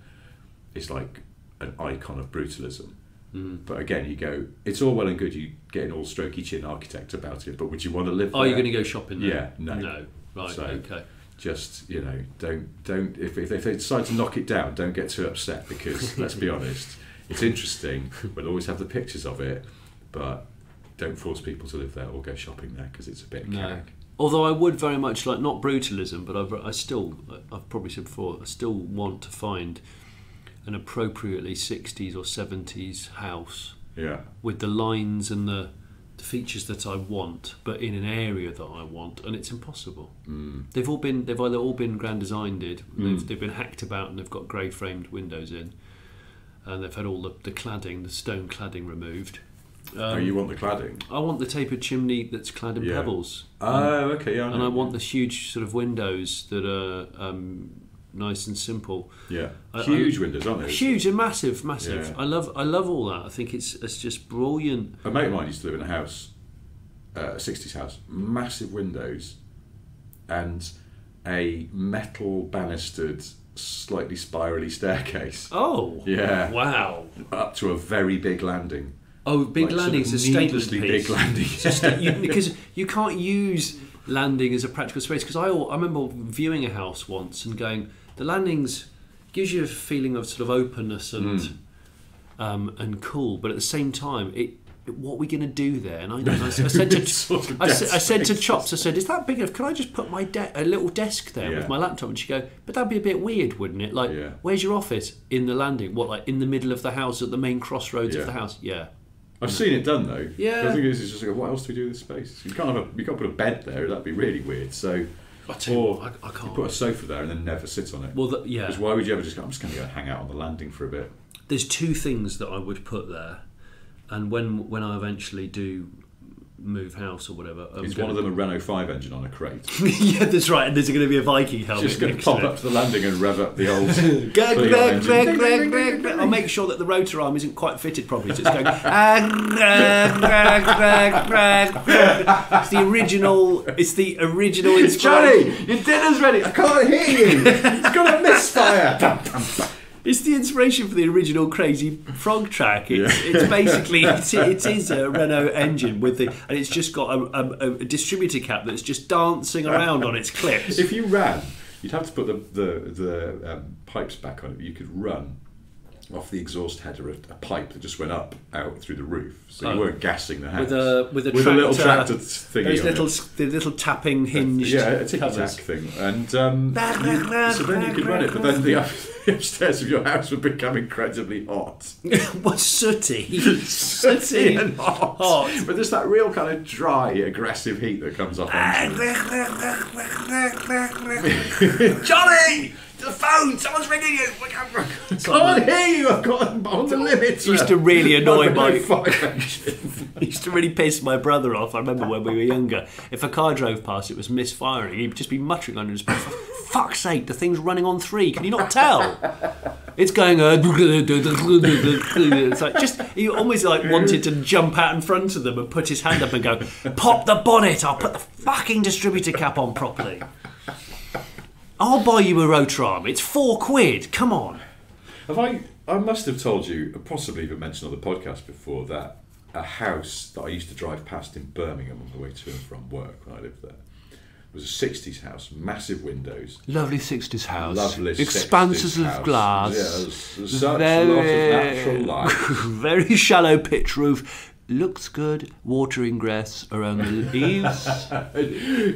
It's like an icon of brutalism. Mm. But again, you go, it's all well and good you getting all strokey chin architect about it, but would you want to live there? Are you going to go shopping there? Yeah, no. No. Right, so, okay. Just, don't if they decide to knock it down, don't get too upset because let's be honest, it's interesting. We'll always have the pictures of it, but don't force people to live there or go shopping there because it's a bit cack. Although I would very much like, not brutalism, but I've probably said before, I still want to find an appropriately 60s or 70s house with the lines and the features that I want, but in an area that I want, and it's impossible. They've either all been grand designed, they've been hacked about, and they've got grey framed windows in, and they've had all the cladding, the stone cladding removed, You want the cladding? I want the tapered chimney that's clad in pebbles. Oh, okay, yeah. And I want the huge sort of windows that are nice and simple. Yeah, huge windows, aren't they? Huge and massive. Yeah. I love all that. I think it's just brilliant. A mate of mine used to live in a house, a 60s house, massive windows, and a metal banistered, slightly spirally staircase. Oh, yeah, wow! Up to a very big landing. Oh, big landing is a statement piece. Big landing. Because you can't use landing as a practical space. Because I remember viewing a house once and going, the landings gives you a feeling of sort of openness and cool, but at the same time, what are we going to do there? And I said to Chops, I said, is that big enough? Can I just put a little desk there with my laptop? And she go, but that'd be a bit weird, wouldn't it? Like, where's your office? In the landing? What, like in the middle of the house, at the main crossroads of the house? Yeah. I've seen it done though. Yeah. The thing is, it's just like, what else do we do with this space? You can't put a bed there. That'd be really weird. So, I can't. You put a sofa there and then never sit on it. Well, because why would you ever just go? I'm just going to go hang out on the landing for a bit. There's two things that I would put there, and when I eventually do move house or whatever, is one of them a Renault 5 engine on a crate? Yeah, that's right. And there's going to be a Viking helmet. Just going to pop up to the landing and rev up the old. I'll make sure that the rotor arm isn't quite fitted properly, so it's going. It's the original inspiration. Johnny, your dinner's ready. I can't hear you. It's got a misfire. It's the inspiration for the original Crazy Frog track. It's basically it is a Renault engine and it's just got a distributor cap that's just dancing around on its clips. If you ran, you'd have to put the pipes back on it. You could run off the exhaust header a pipe that just went out through the roof, so you weren't gassing the house with a little tractor thingy. The little tapping hinged, a ticky-tack thing, and so then you could run it. But then the upstairs of your house would become incredibly hot. What sooty and hot. But there's that real kind of dry, aggressive heat that comes off. Johnny, the phone! Someone's ringing you. I can't hear you. I've got on the limit. Used to really annoy used to really piss my brother off. I remember when we were younger, if a car drove past, it was misfiring. He'd just be muttering under his breath, "For fuck's sake, the thing's running on 3. Can you not tell? It's going." It's like he almost like wanted to jump out in front of them and put his hand up and go, "Pop the bonnet! I'll put the fucking distributor cap on properly. I'll buy you a rotor arm. It's £4. Come on." I must have told you, possibly even mentioned on the podcast before, that a house that I used to drive past in Birmingham on the way to and from work when I lived there was a 60s house, massive windows. Lovely 60s house. Lovely expanses 60s of house. glass. Yeah, there's such a lot of natural light. Very shallow pitch roof. Looks good. Water ingress around the eaves.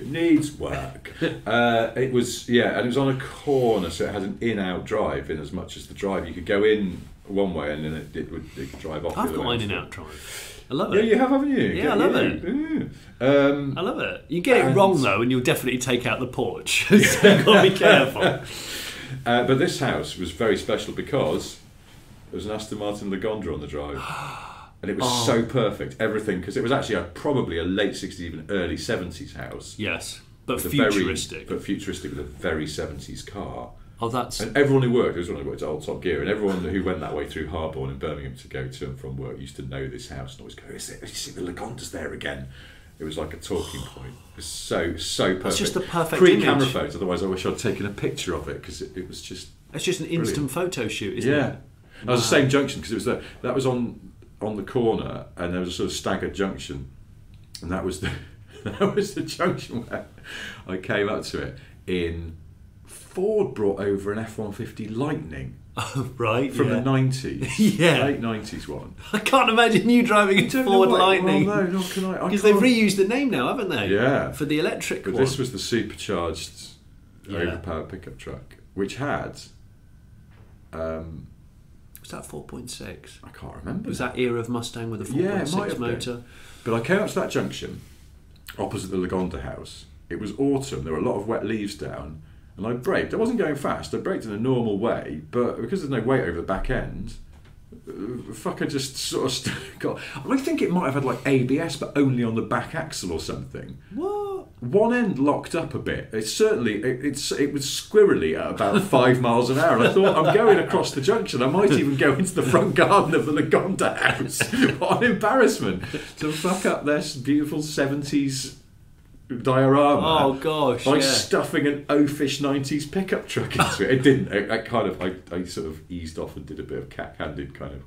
Needs work. It was and it was on a corner, so it had an in-out drive. In as much as the drive, you could go in one way and then it could drive off. I've got an in-out drive. I love it. Yeah, you have, haven't you? Yeah, I love it. I love it. You get it wrong though, and you'll definitely take out the porch. So you've got to be careful. But this house was very special because there was an Aston Martin Lagonda on the drive. And it was so perfect, everything, because it was actually probably a late 60s, even early 70s house. Yes, but futuristic. But futuristic with a very 70s car. Oh, that's... And everyone who worked, it was when I worked at Old Top Gear, and everyone who went that way through Harborne in Birmingham to go to and from work used to know this house and always go, "Is it? You see the Lagonda's there again?" It was like a talking point. It was so perfect. It's just the perfect Pre-camera photos, otherwise I wish I'd taken a picture of it, because it was just... It's just an instant photo shoot, isn't it? Yeah. That was the same junction, because that was on the corner, and there was a sort of staggered junction, and that was the junction where I came up to it in. Ford brought over an F-150 Lightning. Oh, right, from the 90s. Yeah. Late 90s one. I can't imagine you driving a Ford Lightning. Well, no, can I? Because they've reused the name now, haven't they? Yeah. For the electric one. But this was the supercharged, overpowered pickup truck, which had... was that 4.6? I can't remember. Was that era of Mustang with a 4.6 motor? Been. But I came up to that junction, opposite the Lagonda house. It was autumn, there were a lot of wet leaves down, and I braked. I wasn't going fast, I braked in a normal way, but because there's no weight over the back end, fucker just sort of got. I think it might have had like ABS, but only on the back axle or something. What? One end locked up a bit. It's certainly it was squirrely at about 5 miles an hour. And I thought, I'm going across the junction. I might even go into the front garden of the Lagonda house. What an embarrassment to fuck up this beautiful 70s diorama. Oh gosh! By stuffing an oafish 90s pickup truck into it. It didn't. I sort of eased off and did a bit of cat-handed kind of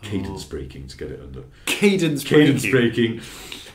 cadence braking to get it under. Cadence braking.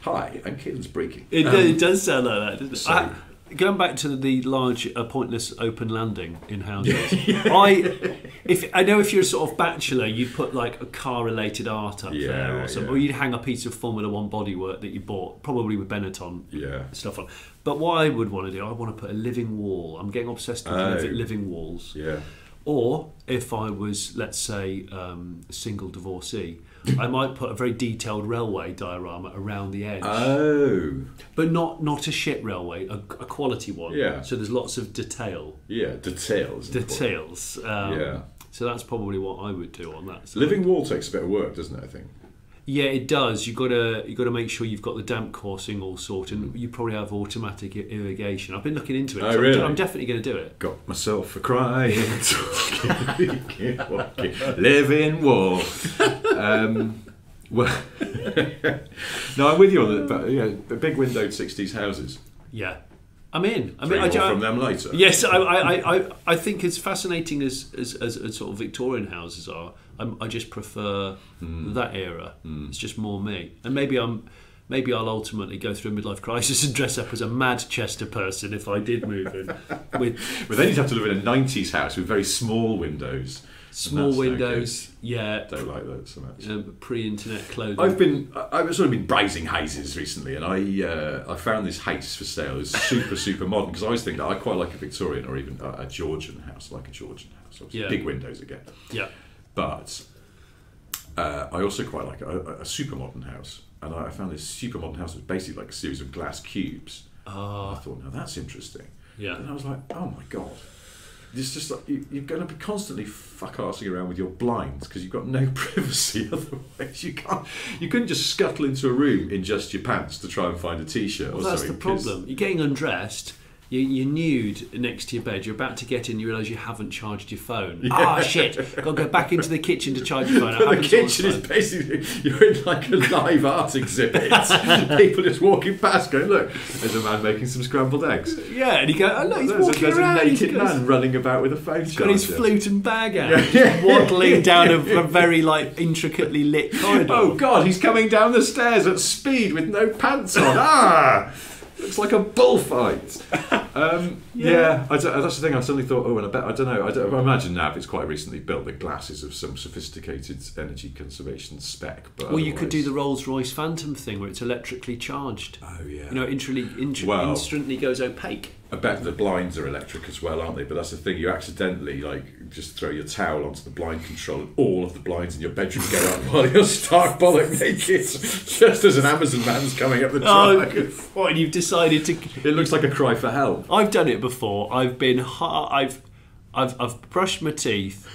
Hi, I'm cadence braking. It does sound like that, doesn't it? So, going back to the large, pointless open landing in houses, I know if you're a sort of bachelor, you'd put like a car-related art up there or something, or you'd hang a piece of Formula One bodywork that you bought, probably with Benetton stuff on. But what I would want to do, I want to put a living wall. I'm getting obsessed with living walls. Yeah. Or if I was, let's say, a single divorcee, I might put a very detailed railway diorama around the edge. Oh. But not a shit railway, a quality one. Yeah. So there's lots of detail. Yeah, details. So that's probably what I would do on that. So living wall takes a bit of work, doesn't it, I think? Yeah, it does. You got to make sure you've got the damp coursing all sorted, and you probably have automatic irrigation. I've been looking into it. Oh, really? I'm definitely going to do it. Got myself a crying, walking, living wall. Well, no, I'm with you on that. But big windowed 60s houses. Yeah, I'm in. From them later. Yes, I think as fascinating as sort of Victorian houses are, I just prefer that era. It's just more me, and maybe I'll ultimately go through a midlife crisis and dress up as a Madchester person if I did move in. Well, then you'd have to live in a 90s house with very small windows. Small windows, yeah. Don't like that so much. Pre-internet clothing. I've sort of been browsing houses recently, and I found this house for sale. It's super modern, because I always think that I quite like a Victorian or even a Georgian house, obviously. Big windows again. Yeah. But I also quite like a super modern house, and I found this super modern house that was basically like a series of glass cubes. I thought, now that's interesting. Yeah. And I was like, oh my god. It's just like you're going to be constantly fuck-arsing around with your blinds because you've got no privacy. Otherwise, you couldn't just scuttle into a room in just your pants to try and find a t-shirt. Well, that's the problem. You're getting undressed. You're nude next to your bed. You're about to get in. You realise you haven't charged your phone. Ah, shit! Got to go back into the kitchen to charge your phone. The kitchen is basically you're in like a live art exhibit. People just walking past, going, "Look, there's a man making some scrambled eggs." Yeah, and you go, "Oh no, he's walking around." There's a naked man running about with a phone charger. He's got his flute and bag out, waddling down a very like intricately lit corridor. Oh God, he's coming down the stairs at speed with no pants on. Looks like a bullfight. That's the thing. I suddenly thought, and I don't know. I imagine now if it's quite recently built, the glass is of some sophisticated energy conservation spec. But you could do the Rolls-Royce Phantom thing where it's electrically charged. Oh yeah. Instantly goes opaque. I bet the blinds are electric as well, aren't they? But that's the thing. You accidentally just throw your towel onto the blind control, and all of the blinds in your bedroom go up while you're stark bollock naked, just as an Amazon man's coming up the truck. What? And you've decided to? It looks like a cry for help. I've done it before. I've brushed my teeth,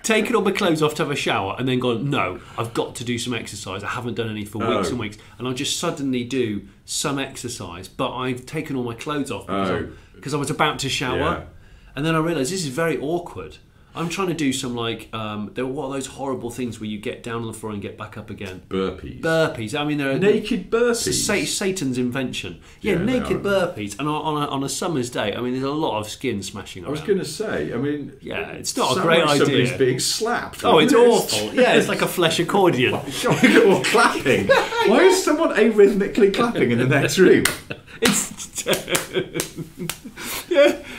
taken all my clothes off to have a shower, and then gone, no, I've got to do some exercise. I haven't done any for weeks and weeks, and I'll just suddenly do some exercise, but I've taken all my clothes off because I was about to shower, and then I realised this is very awkward. I'm trying to do some what are those horrible things where you get down on the floor and get back up again? Burpees. I mean, they're naked burpees. Satan's invention. Yeah, naked burpees. And on a summer's day, I mean, there's a lot of skin smashing around. I was going to say, I mean, it's not a great idea. Somebody's being slapped. Oh, it's awful. Yeah, it's like a flesh accordion. Or clapping. Why is someone arrhythmically clapping in the next room?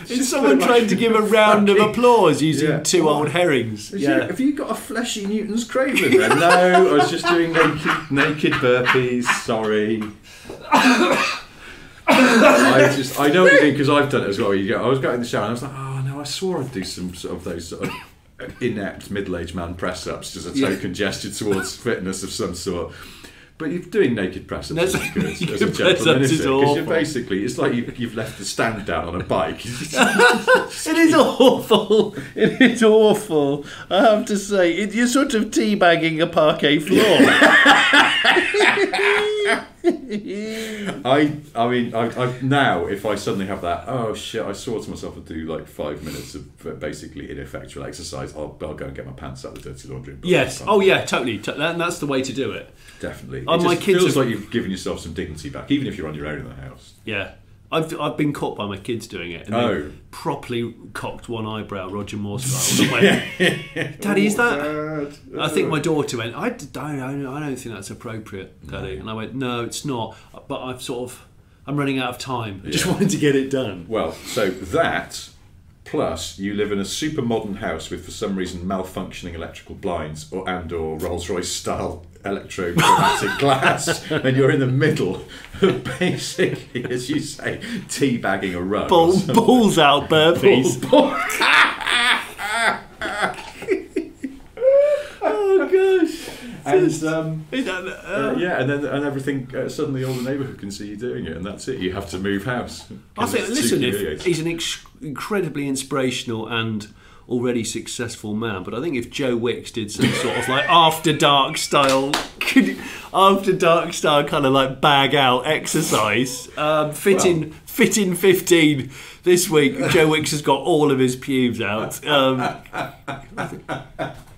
It's someone trying to give a round of applause using two old herrings. Have you got a fleshy Newton's Craven then? No, I was just doing naked burpees. Sorry. I know what you mean because I've done it as well. I was going in the shower and I was like, oh no, I swore I'd do some sort of those sort of inept middle-aged man press-ups as a token gesture towards fitness of some sort. But you're doing naked press ups That's is good naked as a press gentleman, ups isn't is it? Because awful. you're basically, it's like you've left the stand down on a bike. It is awful. It is awful. I have to say, you're sort of teabagging a parquet floor. I mean, now if I suddenly have that, oh shit, I swore to myself to do like 5 minutes of basically ineffectual exercise. I'll go and get my pants out of the dirty laundry. And put Yes. them on. Oh yeah, totally. That's the way to do it. Definitely. Oh, It my just kids feels have- like you've given yourself some dignity back, even if you're on your own in the house. Yeah. I've been caught by my kids doing it, and they properly cocked one eyebrow, Roger Moore style. And went, Daddy, is that? Dad. I think my daughter went, I don't think that's appropriate, Daddy. And I went, no, it's not. But I'm running out of time. I just wanted to get it done. Well, so that, plus you live in a super modern house with, for some reason, malfunctioning electrical blinds or Rolls-Royce style electrochromatic glass, and you're in the middle of basically, as you say, teabagging a rug. Balls out burpees. Oh gosh. And and everything. Suddenly, all the neighbourhood can see you doing it, and that's it. You have to move house. I think. It's too Listen, humiliating. he's an incredibly inspirational and already successful man, but I think if Joe Wicks did some sort of like after dark style kind of like bag out exercise, fit in 15 this week. Joe Wicks has got all of his pubes out.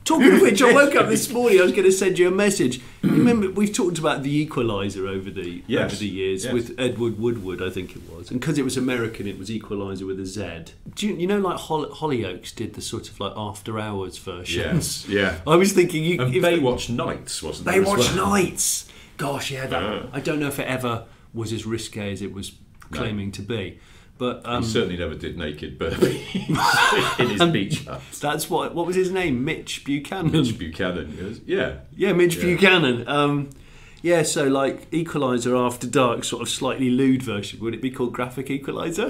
Talking of which, I woke up this morning. I was going to send you a message. You remember we've talked about the Equalizer over the years with Edward Woodward, I think it was, and because it was American, it was Equalizer with a Z. Do you know like Hollyoaks did the sort of like after hours versions? Yes, yeah. I was thinking And Baywatch Nights, wasn't there? Baywatch Nights. Gosh, yeah. I don't know if it ever was as risque as it was claiming to be. But he certainly never did naked burpees in his beach hut. That's what was his name? Mitch Buchanan. Mitch Buchanan, yeah. Yeah, Mitch Buchanan. So like Equalizer After Dark, sort of slightly lewd version. Would it be called Graphic Equalizer?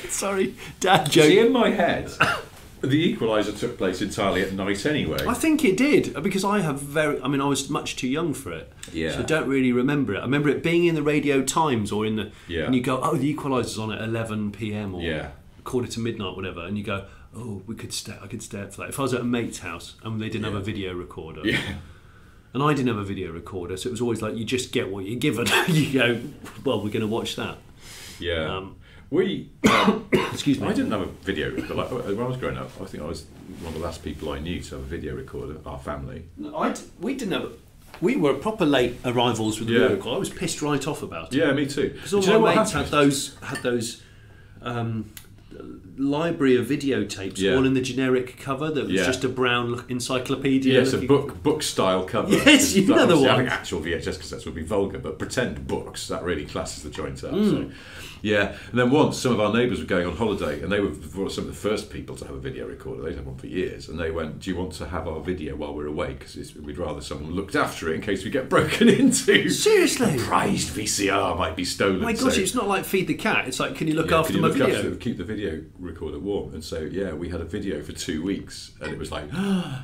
Sorry, dad joke. See, in my head, the Equalizer took place entirely at night anyway. I think it did, because I was much too young for it. Yeah. So I don't really remember it. I remember it being in the Radio Times or in the... Yeah. And you go, oh, the Equalizer's on at 11 p.m. or Yeah. quarter to midnight, whatever. And you go, oh, I could stay up for that. If I was at a mate's house and they didn't have a video recorder... Yeah. And I didn't have a video recorder, so it was always like, you just get what you're given. You go, well, we're going to watch that. Yeah. Excuse me. I didn't have a video, but like, when I was growing up, I think I was one of the last people I knew to have a video recorder, our family. We didn't have... We were proper late arrivals with the video recorder. I was pissed right off about it. Yeah, me too. Because all my mates had those library of videotapes all in the generic cover that was just a brown encyclopedia. Yes, a book style cover. Yes, you know the one. Having actual VHS cassettes would be vulgar, but pretend books, that really classes the joint up. So. Yeah, and then once some of our neighbours were going on holiday, and they were some of the first people to have a video recorder. They'd had one for years, and they went, "Do you want to have our video while we're away? Because we'd rather someone looked after it in case we get broken into." Seriously? A prized VCR might be stolen. Oh my gosh, so, it's not like Feed the Cat. It's like, can you look after my video? Keep the video recorder warm. And so, we had a video for 2 weeks, and it was like,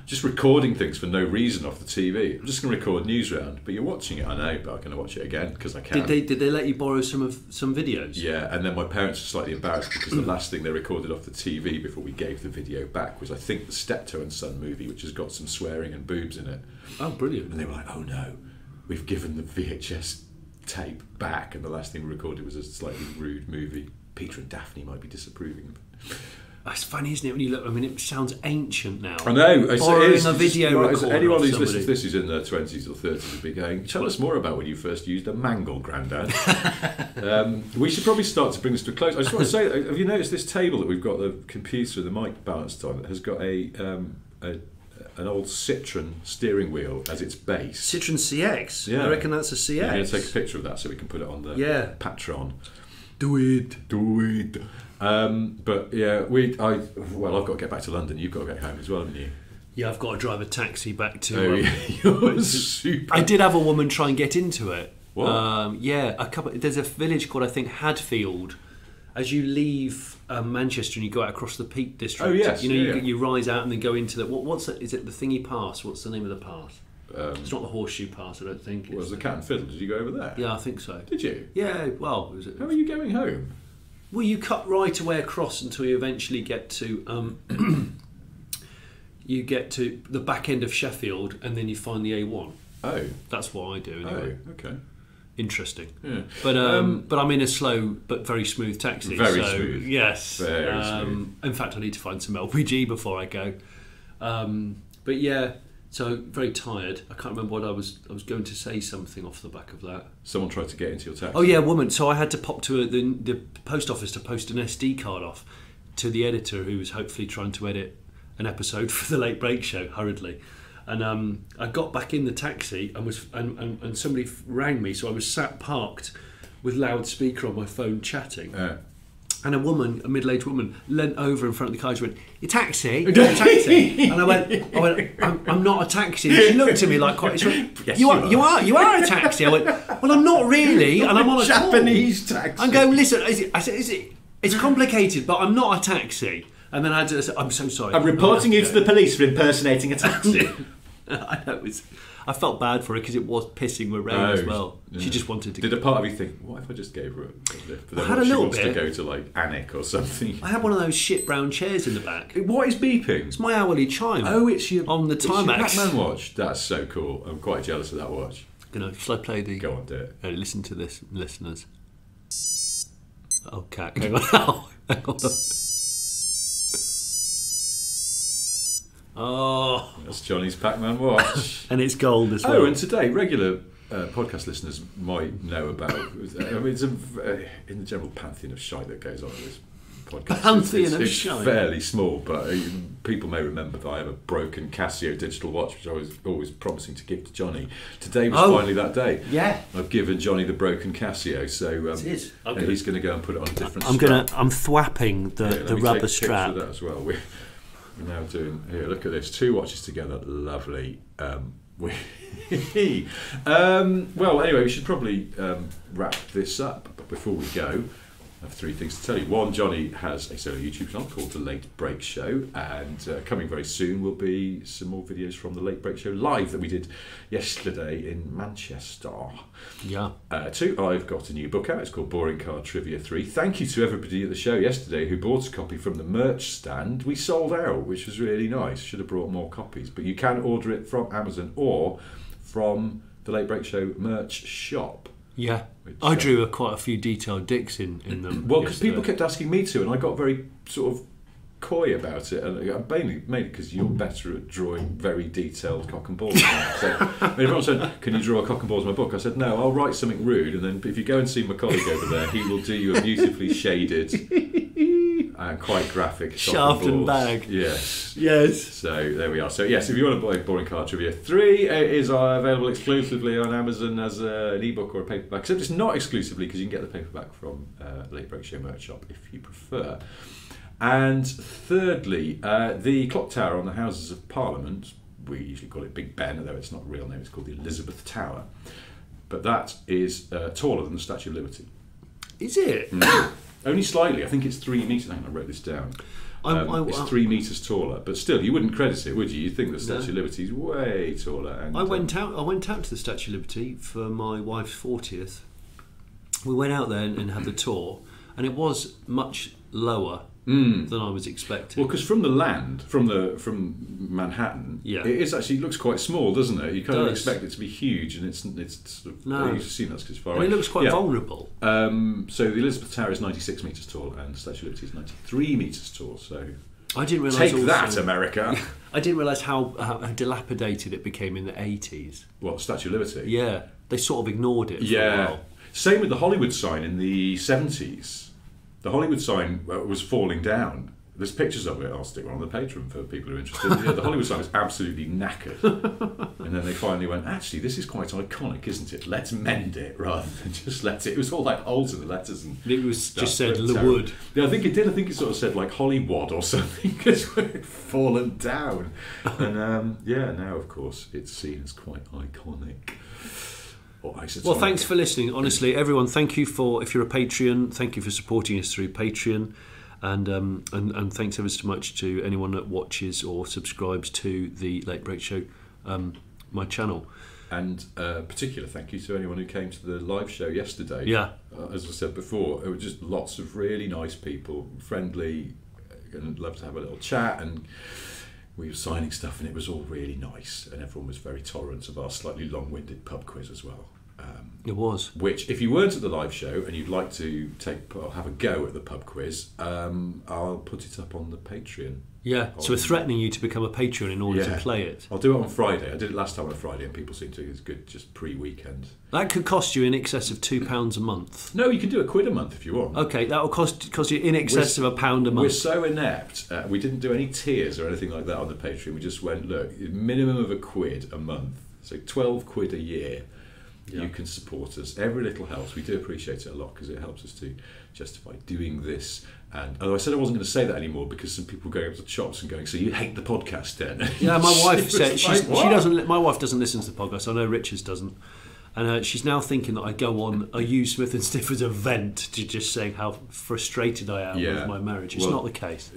just recording things for no reason off the TV. I'm just going to record news round, but you're watching it, I know, but I'm going to watch it again because I can. Did they let you borrow some videos? Yeah, and then my parents were slightly embarrassed because the last thing they recorded off the TV before we gave the video back was, I think, the Steptoe and Son movie, which has got some swearing and boobs in it. Oh, brilliant. And they were like, oh no, we've given the VHS tape back, and the last thing we recorded was a slightly rude movie. Peter and Daphne might be disapproving. It's funny, isn't it, when you look... I mean, it sounds ancient now. I know. Borrowing a video recorder. Anyone off who's somebody. listening to this who's in their 20s or 30s would be going, tell us more about when you first used a mangle, Grandad. We should probably start to bring this to a close. I just want to say, have you noticed this table that we've got the computer and the mic balanced on? It has got an old Citroen steering wheel as its base. Citroen CX? Yeah. I reckon that's a CX. I'm going to take a picture of that so we can put it on the Patreon. Do it. But yeah, I've got to get back to London. You've got to get home as well, haven't you? Yeah, I've got to drive a taxi back to... You're super... I did have a woman try and get into it. What? There's a village called, I think, Hadfield. As you leave Manchester and you go out across the Peak District. Oh, yes. You rise out and then go into the... What's it? Is it the Thingy Pass? What's the name of the pass? It's not the Horseshoe Pass, I don't think. Was the Cat and Fiddle? Did you go over there? Yeah, I think so. Did you? Yeah, well... How are you going home? Well, you cut right away across until you eventually get to... you get to the back end of Sheffield, and then you find the A1. Oh. That's what I do, anyway. Oh, okay. Interesting. Yeah. But I'm in a slow but very smooth taxi. Very smooth. Yes. Very smooth. In fact, I need to find some LPG before I go. But yeah, so very tired. I can't remember what I was going to say something off the back of that. Someone tried to get into your taxi. Oh yeah, a woman. So I had to pop to the post office to post an SD card off to the editor who was hopefully trying to edit an episode for the Late Break Show hurriedly. And I got back in the taxi and somebody rang me, so I was sat parked with loudspeaker on my phone chatting. And a middle-aged woman, leant over in front of the car. She went, "Your taxi? Your taxi?" And I went, I'm not a taxi. And she looked at me like quite. She went, Yes, you are a taxi. I went, well, I'm not really, and I'm on a Japanese taxi. I'm going, listen. I said, it's complicated, but I'm not a taxi. And then I had to say, I'm so sorry. I'm reporting you to the police for impersonating a taxi. I know, I felt bad for her because it was pissing with rain as well. Yeah. She just wanted to... Did a part of you think, what if I just gave her a lift? But then I had a little bit. She wants to go to like Anik or something. I had one of those shit brown chairs in the back. What is beeping? It's my hourly chime. Oh, it's your... On the Timex. Pac-Man watch. That's so cool. I'm quite jealous of that watch. Shall I play the... Go on, do it. Listen to this, listeners. Oh, cat. Hang on. Hang on. Oh, that's Johnny's Pac-Man watch. And it's gold as well. Oh, and today, regular podcast listeners might know about... I mean, it's in the general pantheon of shite that goes on in this podcast. Pantheon of it's shite? Fairly small, but people may remember that I have a broken Casio digital watch, which I was always promising to give to Johnny. Today was finally that day. Yeah. I've given Johnny the broken Casio, so it is. he's going to go and put it on a different I'm strap. I'm thwapping the rubber strap. Of that as well. We're now doing here. Look at this, 2 watches together. Lovely. Well, anyway, we should probably wrap this up. But before we go, I have 3 things to tell you. One, Johnny has a solo YouTube channel called The Late Break Show, and coming very soon will be some more videos from The Late Break Show live that we did yesterday in Manchester. Yeah. 2, I've got a new book out. It's called Boring Card Trivia 3. Thank you to everybody at the show yesterday who bought a copy from the merch stand. We sold out, which was really nice. Should have brought more copies, but you can order it from Amazon or from The Late Break Show merch shop. Yeah, I drew quite a few detailed dicks in them. Well, because people kept asking me to, and I got very sort of coy about it, and mainly because you're better at drawing very detailed cock and balls. So when everyone said, "Can you draw a cock and balls in my book?" I said, "No, I'll write something rude, and then if you go and see my colleague over there, he will do you a beautifully shaded and quite graphic shaft and bag." Yes. So there we are. So yes, if you want to buy Boring Card Trivia 3, it is available exclusively on Amazon as an ebook or a paperback. Except it's not exclusively, because you can get the paperback from Late Break Show merch shop if you prefer. And thirdly, the clock tower on the Houses of Parliament, we usually call it Big Ben, although it's not a real name, it's called the Elizabeth Tower. But that is taller than the Statue of Liberty. Is it? Only slightly. I think it's 3 metres. I think I wrote this down. It's 3 metres taller, but still, you wouldn't credit it, would you? You'd think the Statue of Liberty is way taller. And, I went out to the Statue of Liberty for my wife's 40th. We went out there and had the tour, and it was much lower than I was expecting. Well, because from the land, from Manhattan, it is actually looks quite small, doesn't it? You kind of expect it to be huge, and it's sort of, no. You've seen that's because it's far away. And it looks quite vulnerable. So the Elizabeth Tower is 96 metres tall, and the Statue of Liberty is 93 metres tall. So I didn't realise. Take that, America! I didn't realise how dilapidated it became in the 80s. What, Statue of Liberty? Yeah, they sort of ignored it. For a while. Same with the Hollywood sign in the 70s. The Hollywood sign was falling down. There's pictures of it. I'll stick one on the Patreon for people who are interested. The Hollywood sign was absolutely knackered. And then they finally went, actually, this is quite iconic, isn't it? Let's mend it rather than just let it. It was all like holes in the letters. And it was just said Lewood. Yeah, I think it did. I think it sort of said like Hollywood or something because it had fallen down. And now, of course, it's seen as quite iconic. Well, thanks for listening. Honestly, everyone, thank you if you're a Patreon, thank you for supporting us through Patreon, and thanks ever so much to anyone that watches or subscribes to the Late Break Show my channel. And particular thank you to anyone who came to the live show yesterday. Yeah. As I said before, it was just lots of really nice people, friendly, and loved to have a little chat, and we were signing stuff, and it was all really nice, and everyone was very tolerant of our slightly long-winded pub quiz as well. It was. Which, if you weren't at the live show and you'd like to have a go at the pub quiz, I'll put it up on the Patreon. Yeah, so we're threatening you to become a patron in order to play it. I'll do it on Friday. I did it last time on a Friday, and people seem to think it's good just pre-weekend. That could cost you in excess of £2 a month. No, you can do £1 a month if you want. Okay, that will cost you in excess of £1 a month. We're so inept. We didn't do any tiers or anything like that on the Patreon. We just went, look, minimum of £1 a month, so £12 a year. You can support us. Every little helps. We do appreciate it a lot because it helps us to justify doing this. And although I said I wasn't going to say that anymore because some people were going up to the shops and going, "So you hate the podcast, then?" Yeah, my wife said she doesn't. My wife doesn't listen to the podcast. I know Richard doesn't, and she's now thinking that I use Smith and Stiff as a vent to just saying how frustrated I am with my marriage. It's not the case.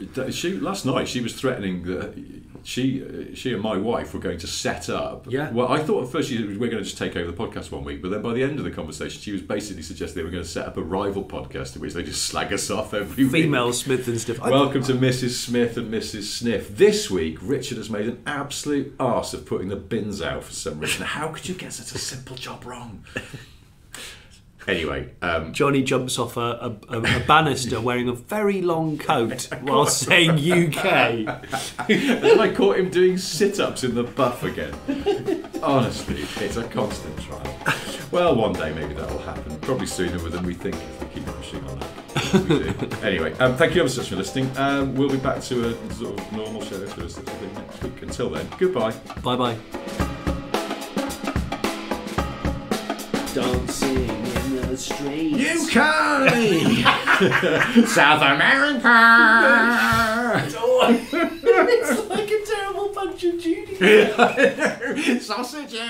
Last night she was threatening that she and my wife were going to set up. Yeah. Well, I thought at first we're going to just take over the podcast one week, but then by the end of the conversation, she was basically suggesting they were going to set up a rival podcast in which they just slag us off every week. Female Smith and Stiff. Welcome to Mrs. Smith and Mrs. Sniff. This week, Richard has made an absolute arse of putting the bins out for some reason. How could you get such a simple job wrong? Anyway, Johnny jumps off a banister wearing a very long coat while saying UK. And then I caught him doing sit-ups in the buff again. Honestly, it's a constant trial. Well, one day maybe that'll happen. Probably sooner than we think if we keep pushing on that. Anyway, thank you ever so much for listening. We'll be back to a sort of normal show next week. Until then, goodbye. Bye-bye. Dancing in the streets. UK! South America! It's like a terrible bunch of Judy. Sausages!